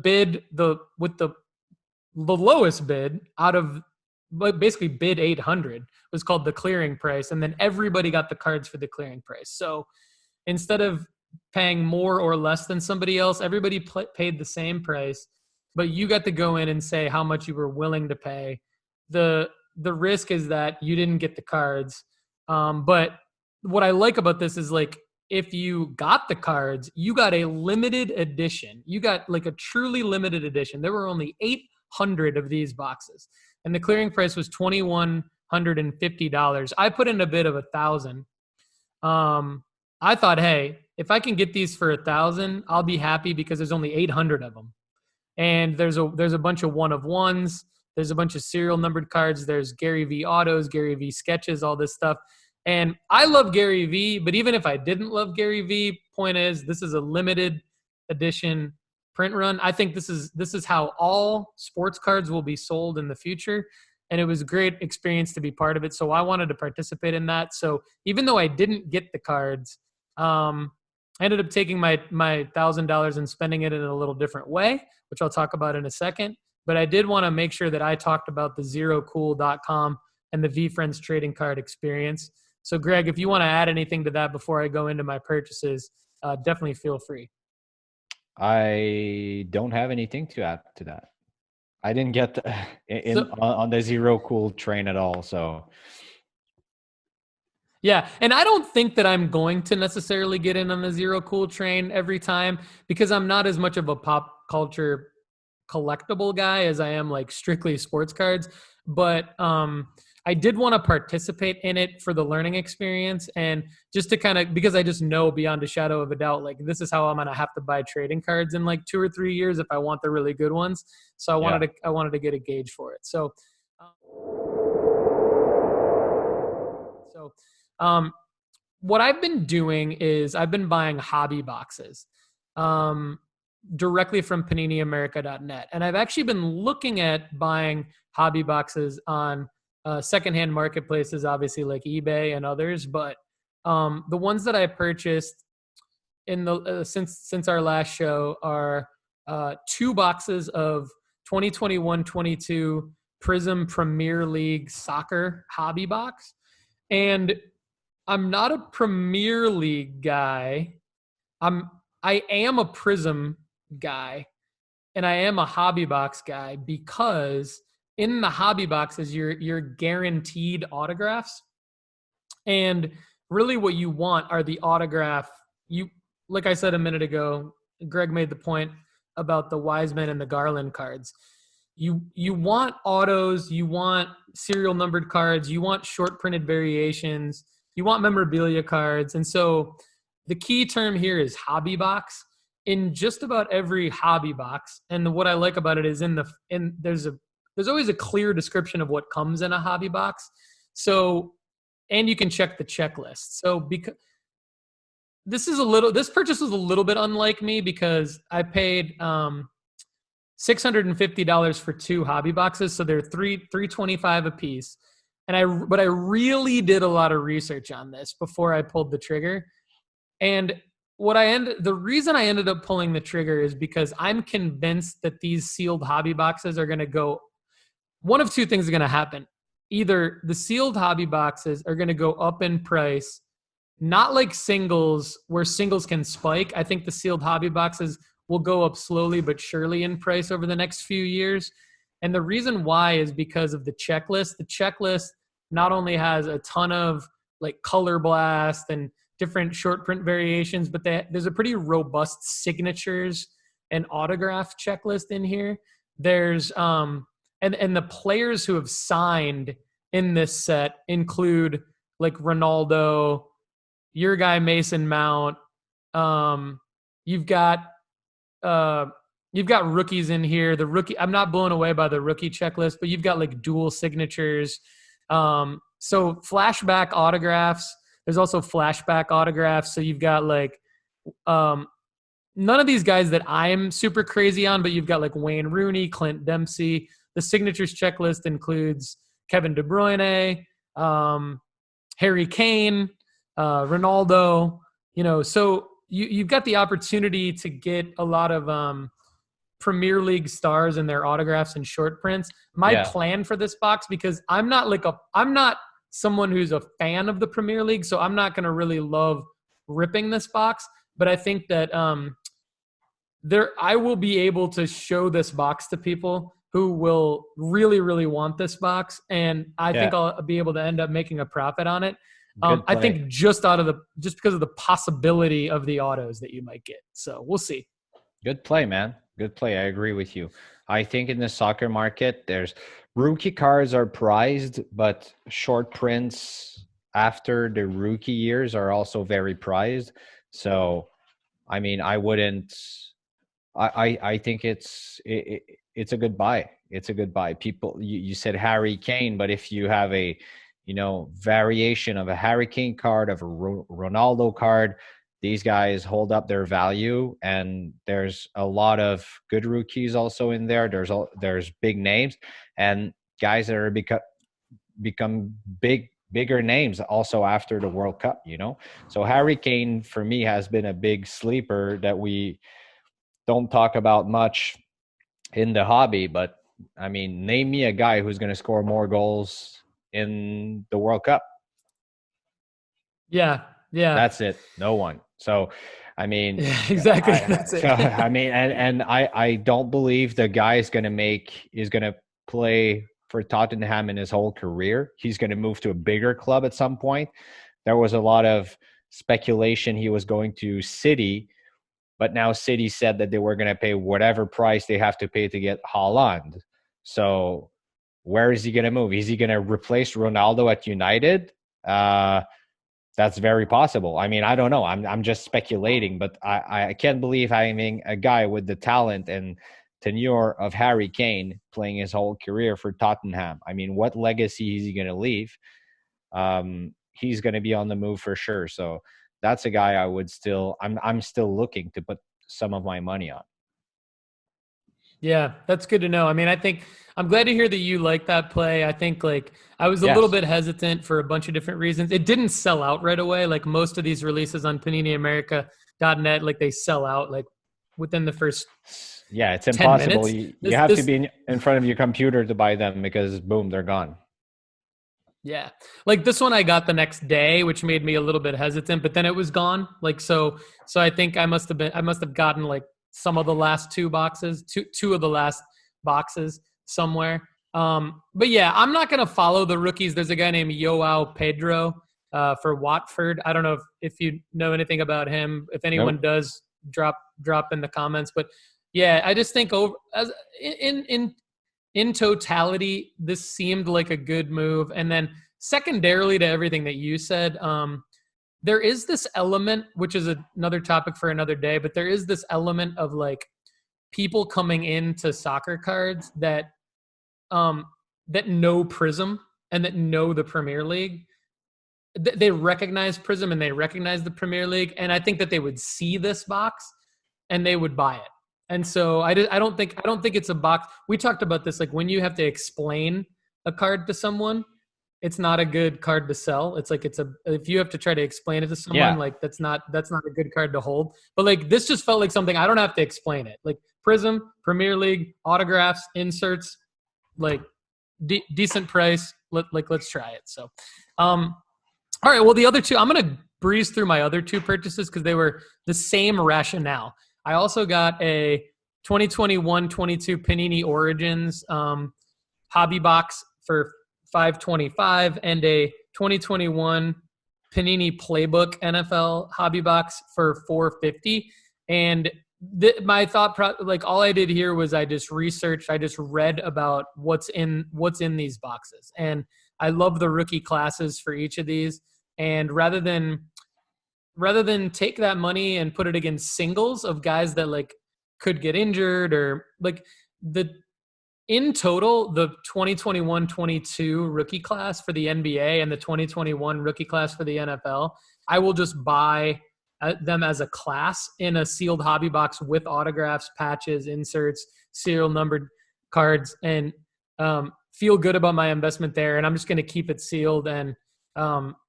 bid with the lowest bid out of basically bid 800 was called the clearing price, and then everybody got the cards for the clearing price. So instead of paying more or less than somebody else, everybody paid the same price, but you got to go in and say how much you were willing to pay. The risk is that you didn't get the cards. But what I like about this is, like, if you got the cards, you got a limited edition. You got like a truly limited edition. There were only 800 of these boxes, and the clearing price was $2,150. I put in a bid of $1,000. I thought, hey, if I can get these for $1,000, I'll be happy because there's only 800 of them, and there's a bunch of one of ones. There's a bunch of serial numbered cards. There's Gary V autos, Gary V sketches, all this stuff. And I love Gary Vee, but even if I didn't love Gary Vee, point is this is a limited edition print run. I think this is how all sports cards will be sold in the future. And it was a great experience to be part of it. So I wanted to participate in that. So even though I didn't get the cards, I ended up taking my $1,000 and spending it in a little different way, which I'll talk about in a second. But I did want to make sure that I talked about the zerocool.com and the VFriends trading card experience. So Greg, if you want to add anything to that before I go into my purchases, definitely feel free. I don't have anything to add to that. I didn't get on the Zero Cool train at all. So yeah, and I don't think that I'm going to necessarily get in on the Zero Cool train every time, because I'm not as much of a pop culture collectible guy as I am like strictly sports cards. But I did want to participate in it for the learning experience, and just to kind of, because I just know beyond a shadow of a doubt, like this is how I'm going to have to buy trading cards in like 2 or 3 years if I want the really good ones. So I wanted to get a gauge for it. So what I've been doing is I've been buying hobby boxes directly from PaniniAmerica.net. And I've actually been looking at buying hobby boxes on secondhand marketplaces, obviously like eBay and others. But the ones that I purchased in the since our last show are 2 boxes of 2021-22 Prism Premier League Soccer hobby box. And I'm not a Premier League guy. I am a Prism guy, and I am a hobby box guy, because in the hobby boxes you're guaranteed autographs. And really what you want are the autograph. You, like I said a minute ago, Greg made the point about the Weizmann and the Garland cards. You want autos, you want serial numbered cards, you want short printed variations, you want memorabilia cards. And so the key term here is hobby box. In just about every hobby box, and what I like about it is there's always a clear description of what comes in a hobby box. So, and you can check the checklist. So because this purchase was a little bit unlike me, because I paid $650 for 2 hobby boxes, so they're $325 a piece. But I really did a lot of research on this before I pulled the trigger. And the reason I ended up pulling the trigger is because I'm convinced that these sealed hobby boxes are going to go, one of 2 things are going to happen. Either the sealed hobby boxes are going to go up in price, not like singles, where singles can spike. I think the sealed hobby boxes will go up slowly but surely in price over the next few years. And the reason why is because of the checklist. The checklist not only has a ton of like color blast and different short print variations, but there's a pretty robust signatures and autograph checklist in here. There's and the players who have signed in this set include like Ronaldo, your guy Mason Mount. You've got rookies in here. I'm not blown away by the rookie checklist, but you've got like dual signatures. So flashback autographs. There's also flashback autographs. So you've got like none of these guys that I'm super crazy on, but you've got like Wayne Rooney, Clint Dempsey. The signatures checklist includes Kevin De Bruyne, Harry Kane, Ronaldo. So you've got the opportunity to get a lot of Premier League stars and their autographs and short prints. My plan for this box, because I'm not someone who's a fan of the Premier League, so I'm not going to really love ripping this box. But I think that I will be able to show this box to people who will really, really want this box, and I think I'll be able to end up making a profit on it. I think just because of the possibility of the autos that you might get. So we'll see. Good play, man. Good play. I agree with you. I think in the soccer market, there's rookie cards are prized, but short prints after the rookie years are also very prized. So, I mean, I think it's a good buy. It's a good buy. People, you said Harry Kane, but if you have a variation of a Harry Kane card, of a Ronaldo card. These guys hold up their value, and there's a lot of good rookies also in there. There's big names and guys that are become bigger names also after the World Cup. So Harry Kane for me has been a big sleeper that we don't talk about much in the hobby. But I mean, name me a guy who's going to score more goals in the World Cup. Yeah. That's it. No one. So, I mean, yeah, exactly. That's it. So, I mean, and I don't believe the guy is going to play for Tottenham in his whole career. He's going to move to a bigger club at some point. There was a lot of speculation he was going to City, but now City said that they were going to pay whatever price they have to pay to get Haaland. So where is he going to move? Is he going to replace Ronaldo at United? That's very possible. I mean, I don't know. I'm just speculating, but I can't believe having a guy with the talent and tenure of Harry Kane playing his whole career for Tottenham. I mean, what legacy is he going to leave? He's going to be on the move for sure. So that's a guy I'm still looking to put some of my money on. Yeah, that's good to know. I mean, I'm glad to hear that you like that play. I think I was a little bit hesitant for a bunch of different reasons. It didn't sell out right away. Like most of these releases on PaniniAmerica.net, like they sell out like within the first. Yeah, it's impossible. 10 minutes. You have to be in front of your computer to buy them because boom, they're gone. Yeah. Like this one I got the next day, which made me a little bit hesitant, but then it was gone. Like, so I think I must have gotten like some of the last two of the last boxes somewhere. But yeah, I'm not going to follow the rookies. There's a guy named Joao Pedro for Watford. I don't know if you know anything about him. If anyone does, drop in the comments. But yeah, I just think in totality, this seemed like a good move. And then secondarily to everything that you said, there is this element, which is another topic for another day, but there is this element of like people coming into soccer cards that know Prism and that know the Premier League. They recognize Prism and they recognize the Premier League. And I think that they would see this box and they would buy it. And so I don't think it's a box. We talked about this, like when you have to explain a card to someone, it's not a good card to sell. It's like if you have to try to explain it to someone, like that's not a good card to hold. But like this just felt like something I don't have to explain it. Like Prism, Premier League, autographs, inserts, like decent price. Let's try it. So, all right. Well, the other two, I'm gonna breeze through my other two purchases because they were the same rationale. I also got a 2021-22 Panini Origins hobby box for $525 and a 2021 Panini Playbook NFL hobby box for $450. And my thought, all I did here was I just researched, I just read about what's in these boxes, and I love the rookie classes for each of these. And rather than take that money and put it against singles of guys that like could get injured or like in total, the 2021-22 rookie class for the NBA and the 2021 rookie class for the NFL, I will just buy them as a class in a sealed hobby box with autographs, patches, inserts, serial numbered cards, and feel good about my investment there. And I'm just going to keep it sealed and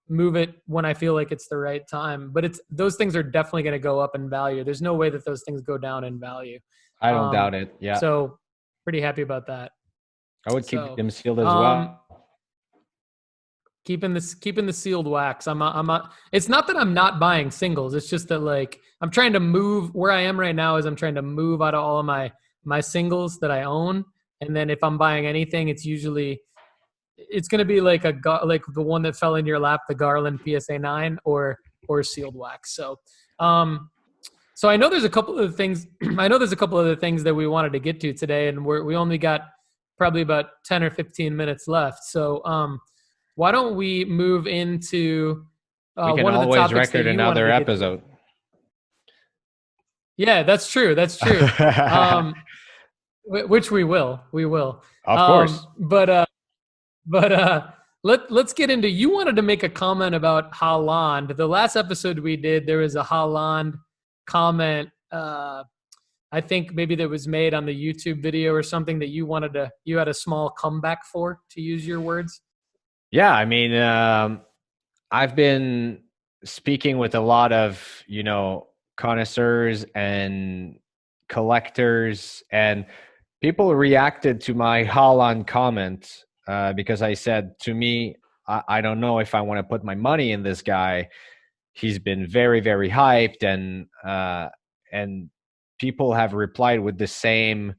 move it when I feel like it's the right time. But those things are definitely going to go up in value. There's no way that those things go down in value. I don't doubt it. Yeah. So pretty happy about that. I would keep them sealed as well. Keeping the sealed wax. I'm not. It's not that I'm not buying singles. It's just that like I'm trying to move where I am right now. Is I'm trying to move out of all of my singles that I own, and then if I'm buying anything, it's going to be like like the one that fell in your lap, the Garland PSA 9 or sealed wax. So, so I know there's a couple of things. I know there's a couple other things that we wanted to get to today, and we only got probably about 10 or 15 minutes left. So, why don't we move into we can one of the always topics record another episode. Yeah, that's true. That's true. Which we will. Of course. But let's get into, you wanted to make a comment about Haaland. The last episode we did, there was a Haaland comment. I think maybe that was made on the YouTube video or something that you had a small comeback for, to use your words. Yeah, I mean, I've been speaking with a lot of, connoisseurs and collectors, and people reacted to my Haaland comment because I said, to me, I don't know if I want to put my money in this guy. He's been very, very hyped, and people have replied with the same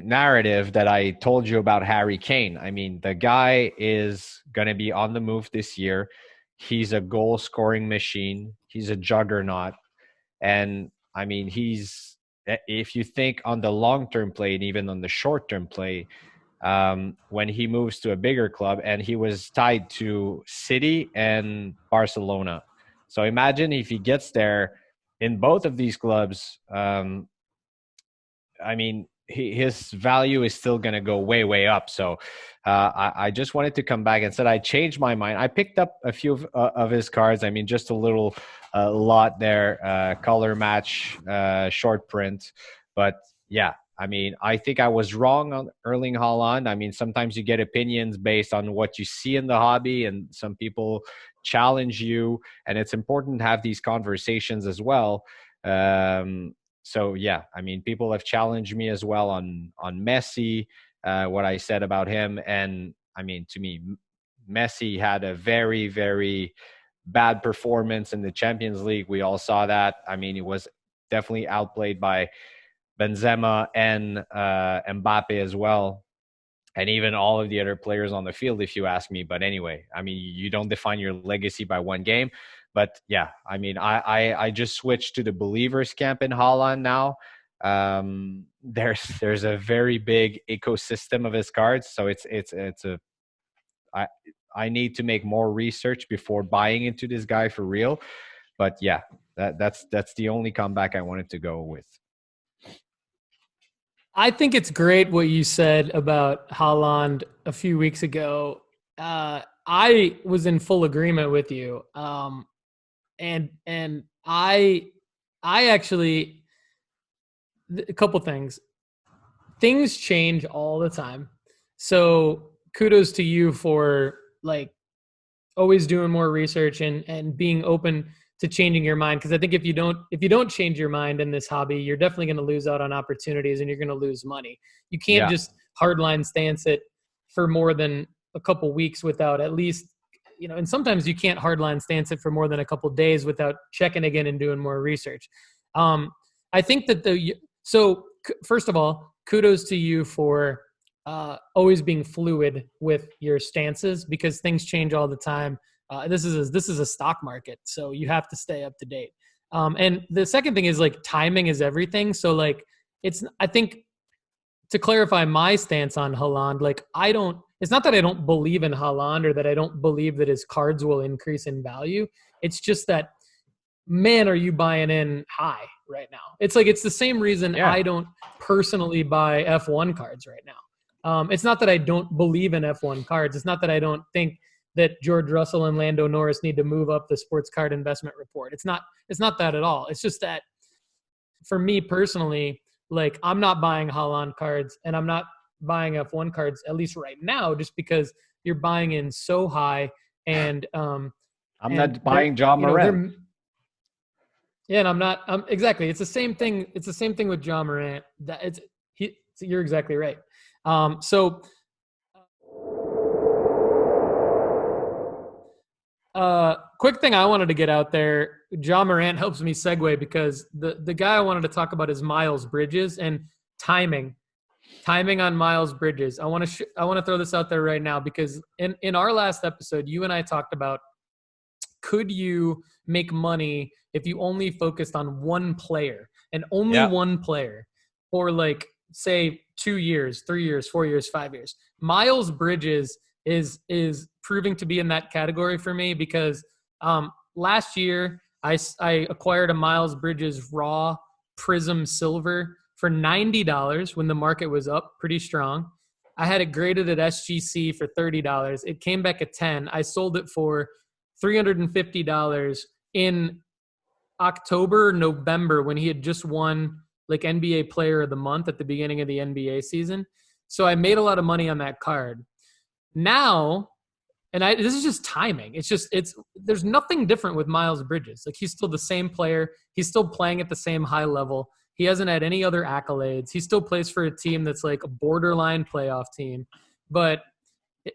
narrative that I told you about Harry Kane. I mean, the guy is going to be on the move this year. He's a goal scoring machine. He's a juggernaut. And I mean, if you think on the long-term play and even on the short-term play, when he moves to a bigger club, and he was tied to City and Barcelona. So imagine if he gets there in both of these clubs, I mean, his value is still going to go way, way up. So I just wanted to come back and said I changed my mind. I picked up a few of his cards. I mean, just a little lot there, color match, short print. But yeah, I mean, I think I was wrong on Erling Haaland. I mean, sometimes you get opinions based on what you see in the hobby, and some people challenge you. And it's important to have these conversations as well. So yeah, I mean, people have challenged me as well on Messi, what I said about him. And I mean, to me, Messi had a very, very bad performance in the Champions League. We all saw that. I mean, he was definitely outplayed by Benzema and Mbappe as well, and even all of the other players on the field, if you ask me. But anyway, I mean, you don't define your legacy by one game. But yeah, I mean, I just switched to the believers camp in Haaland now. There's a very big ecosystem of his cards, so I need to make more research before buying into this guy for real. But yeah, that's the only comeback I wanted to go with. I think it's great what you said about Haaland a few weeks ago. I was in full agreement with you. And I actually, a couple things. Things change all the time. So kudos to you for like always doing more research and being open to changing your mind. Because I think if you don't change your mind in this hobby, you're definitely going to lose out on opportunities and you're going to lose money. You can't just hardline stance it for more than a couple weeks without at least, and sometimes you can't hardline stance it for more than a couple days without checking again and doing more research. I think that first of all, kudos to you for always being fluid with your stances, because things change all the time. This is a stock market, so you have to stay up to date. And the second thing is like timing is everything. So like I think to clarify my stance on Haaland, like it's not that I don't believe in Haaland or that I don't believe that his cards will increase in value. It's just that, man, are you buying in high right now? It's the same reason I don't personally buy F1 cards right now. It's not that I don't believe in F1 cards. It's not that I don't think that George Russell and Lando Norris need to move up the sports card investment report. It's not that at all. It's just that for me personally, like I'm not buying Haaland cards and I'm not buying F1 cards, at least right now, just because you're buying in so high. And I'm not buying Ja Morant. Yeah, and I'm not. Exactly. It's the same thing. It's the same thing with Ja Morant. You're exactly right. Quick thing I wanted to get out there. Ja Morant helps me segue because the guy I wanted to talk about is Miles Bridges and timing on Miles Bridges. I want to throw this out there right now because in our last episode, you and I talked about, could you make money if you only focused on one player and only one player for like, say, 2 years, 3 years, 4 years, 5 years? Miles Bridges is proving to be in that category for me because last year I acquired a Miles Bridges raw Prism Silver for $90 when the market was up pretty strong. I had it graded at SGC for $30. It came back at 10. I sold it for $350 in October, November, when he had just won like NBA Player of the Month at the beginning of the NBA season. So I made a lot of money on that card. Now, this is just timing. There's nothing different with Miles Bridges. Like, he's still the same player. He's still playing at the same high level. He hasn't had any other accolades. He still plays for a team that's like a borderline playoff team. But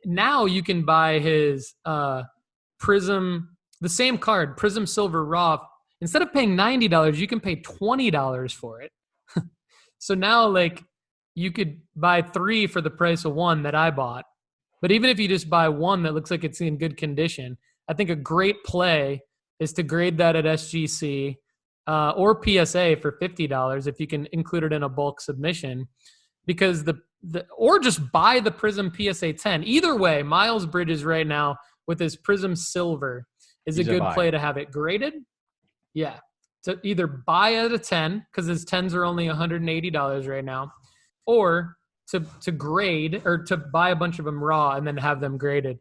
now you can buy his Prism, the same card, Prism Silver Raw. Instead of paying $90, you can pay $20 for it. So now, like, you could buy 3 for the price of 1 that I bought. But even if you just buy 1 that looks like it's in good condition, I think a great play is to grade that at SGC or PSA for $50 if you can include it in a bulk submission, because or just buy the Prism PSA 10. Either way, Miles Bridges right now with his Prism Silver is a good play to have it graded. Yeah. To either buy at a 10, because his 10s are only $180 right now, or to grade or to buy a bunch of them raw and then have them graded.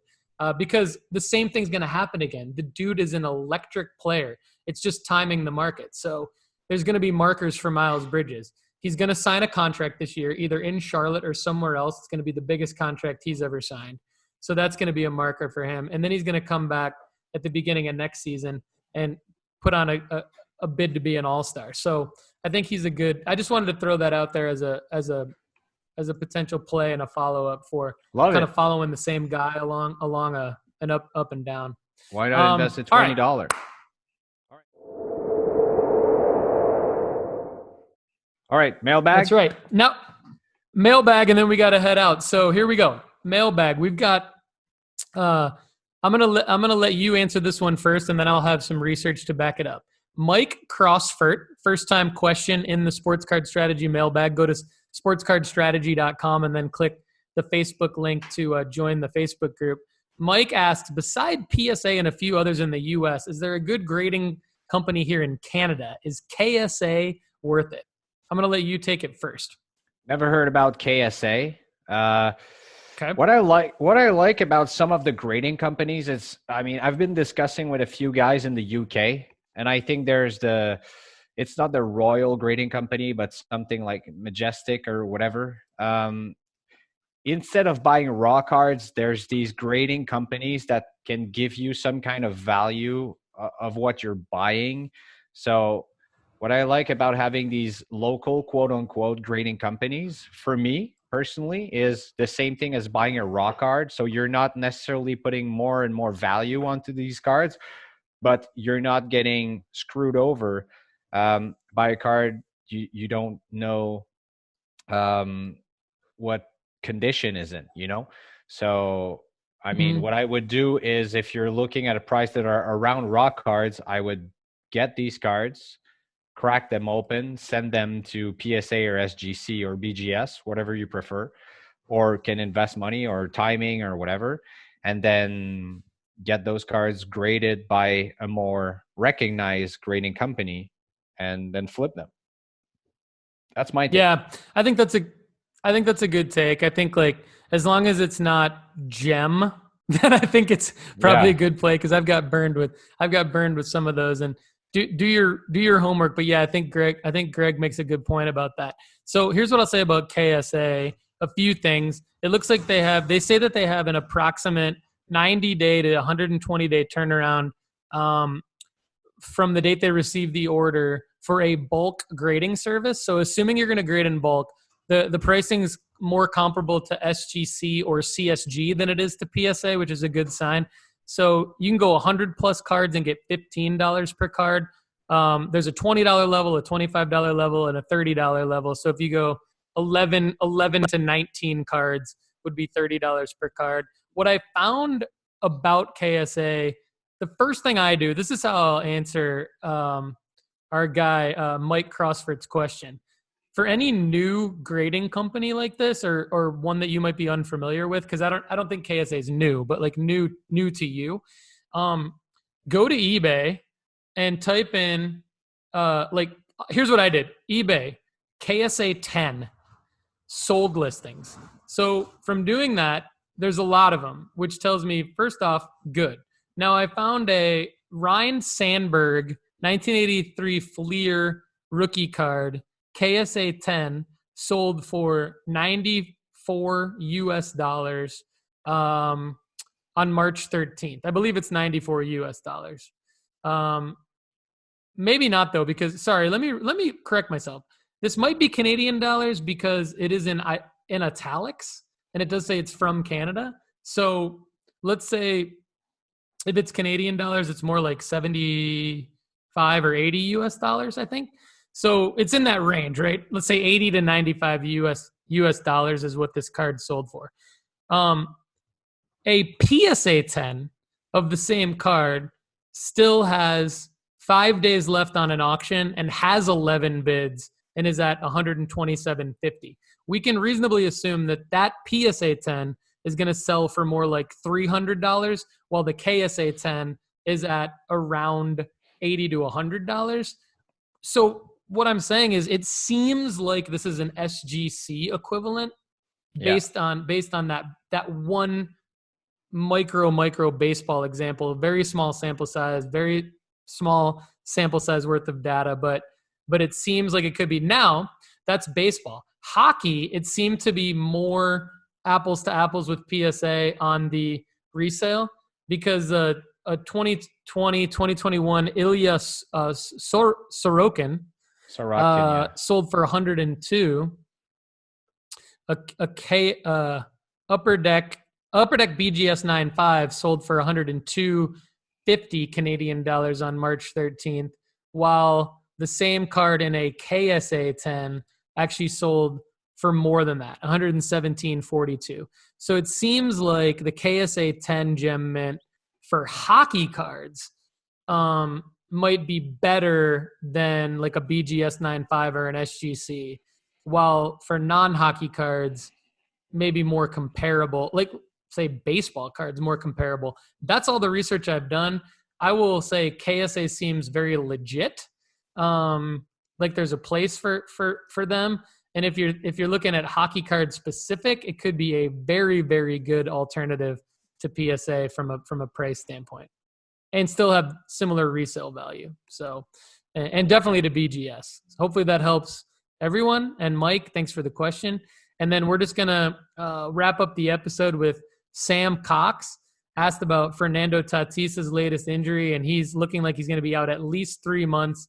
Because the same thing's going to happen again. The dude is an electric player. It's just timing the market. So there's going to be markers for Miles Bridges. He's going to sign a contract this year, either in Charlotte or somewhere else. It's going to be the biggest contract he's ever signed. So that's going to be a marker for him. And then he's going to come back at the beginning of next season and put on a bid to be an all-star. So I think he's a good – I just wanted to throw that out there as a potential play and a follow-up for of following the same guy along an up and down. Why not invest in $20? All right, mailbag. That's right. Now, mailbag, and then we got to head out. So here we go. Mailbag. We've got. I'm gonna let you answer this one first, and then I'll have some research to back it up. Mike Crossford, first time question in the Sports Card Strategy mailbag. Go to sportscardstrategy.com and then click the Facebook link to join the Facebook group. Mike asked, beside PSA and a few others in the U.S., is there a good grading company here in Canada? Is KSA worth it? I'm going to let you take it first. Never heard about KSA. Okay. What I like about some of the grading companies is, I mean, I've been discussing with a few guys in the UK, and I think it's not the Royal Grading Company, but something like Majestic or whatever. Instead of buying raw cards, there's these grading companies that can give you some kind of value of what you're buying. So what I like about having these local quote unquote grading companies, for me personally, is the same thing as buying a raw card. So you're not necessarily putting more and more value onto these cards, but you're not getting screwed over by a card you don't know what condition is in, So, I mean, what I would do is, if you're looking at a price that are around raw cards, I would get these cards, crack them open, send them to PSA or SGC or BGS, whatever you prefer, or can invest money or timing or whatever, and then get those cards graded by a more recognized grading company and then flip them. That's my take. Yeah, I think that's a good take. I think, like, as long as it's not gem, then I think it's probably a good play, because I've got burned with some of those. And do your homework. But yeah, I think Greg makes a good point about that. So here's what I'll say about KSA. A few things. It looks like they say that they have an approximate 90-day to 120-day turnaround from the date they receive the order for a bulk grading service. So assuming you're going to grade in bulk, the pricing is more comparable to SGC or CSG than it is to PSA, which is a good sign. So you can go 100 plus cards and get $15 per card. There's a $20 level, a $25 level, and a $30 level. So if you go 11 to 19 cards would be $30 per card. What I found about KSA, the first thing I do, this is how I'll answer our guy Mike Crossford's question. For any new grading company like this, or one that you might be unfamiliar with, because I don't think KSA is new, but like new to you, go to eBay and type in here's what I did: eBay KSA 10 sold listings. So from doing that, there's a lot of them, which tells me, first off, good. Now I found a Ryan Sandberg 1983 Fleer rookie card, KSA 10, sold for $94 on March 13th. I believe it's $94. Maybe not though, because let me correct myself. This might be Canadian dollars because it is in italics and it does say it's from Canada. So let's say if it's Canadian dollars, it's more like 75 or 80 US dollars, I think. So it's in that range, right? Let's say 80 to 95 US dollars is what this card sold for. A PSA 10 of the same card still has 5 days left on an auction and has 11 bids and is at $127.50. We can reasonably assume that PSA 10 is going to sell for more like $300, while the KSA 10 is at around $80 to $100. So what I'm saying is, it seems like this is an SGC equivalent based on that one micro baseball example. Very small sample size worth of data, but it seems like it could be. Now that's baseball. Hockey, it seemed to be more apples to apples with PSA on the resale, because a 2021 Ilya Sorokin sold for 102. Upper Deck BGS 9.5 sold for 102.50 Canadian dollars on March 13th, while the same card in a KSA 10 actually sold for more than that, 117.42. So it seems like the KSA 10 gem mint for hockey cards might be better than like a BGS 9.5 or an SGC, while for non-hockey cards, maybe more comparable, like say baseball cards, more comparable. That's all the research I've done. I will say KSA seems very legit. Like there's a place for them. And if you're looking at hockey card specific, it could be a very, very good alternative to PSA from a price standpoint, and still have similar resale value. So, and definitely to BGS. Hopefully that helps everyone. And Mike, thanks for the question. And then we're just gonna wrap up the episode with Sam Cox asked about Fernando Tatis's latest injury, and he's looking like he's going to be out at least 3 months.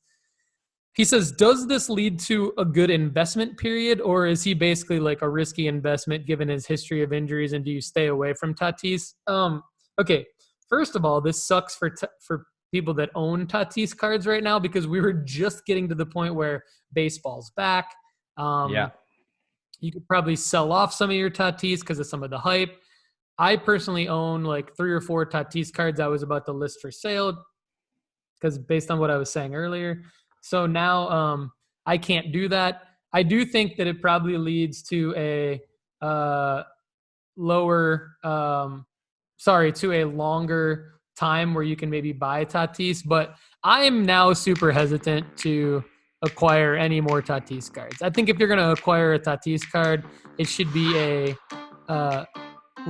He says, does this lead to a good investment period, or is he basically like a risky investment given his history of injuries, and do you stay away from Tatis? Okay, first of all, this sucks for people that own Tatis cards right now, because we were just getting to the point where baseball's back. You could probably sell off some of your Tatis because of some of the hype. I personally own like 3 or 4 Tatis cards I was about to list for sale, because based on what I was saying earlier. So now I can't do that. I do think that it probably leads to a longer time where you can maybe buy Tatis. But I am now super hesitant to acquire any more Tatis cards. I think if you're going to acquire a Tatis card, it should be a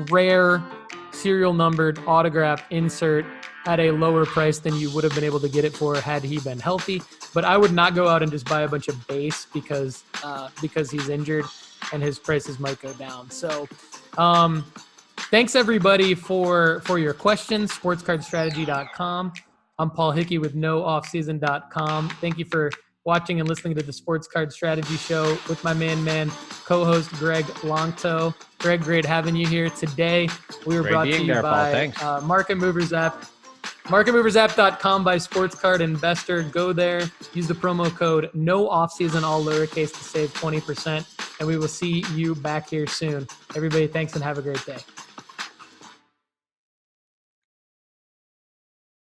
rare, serial numbered autograph insert at a lower price than you would have been able to get it for had he been healthy. But I would not go out and just buy a bunch of base because he's injured and his prices might go down. So thanks everybody for your questions. sportscardstrategy.com. I'm Paul Hickey with nooffseason.com. Thank you for watching and listening to the Sports Card Strategy Show with my man co-host Greg Lanctot. Greg, great having you here today. We were brought to you by Market Movers app. MarketMoversApp.com by Sports Card Investor. Go there. Use the promo code NOOFFSEASON, all lowercase, to save 20%. And we will see you back here soon. Everybody, thanks and have a great day.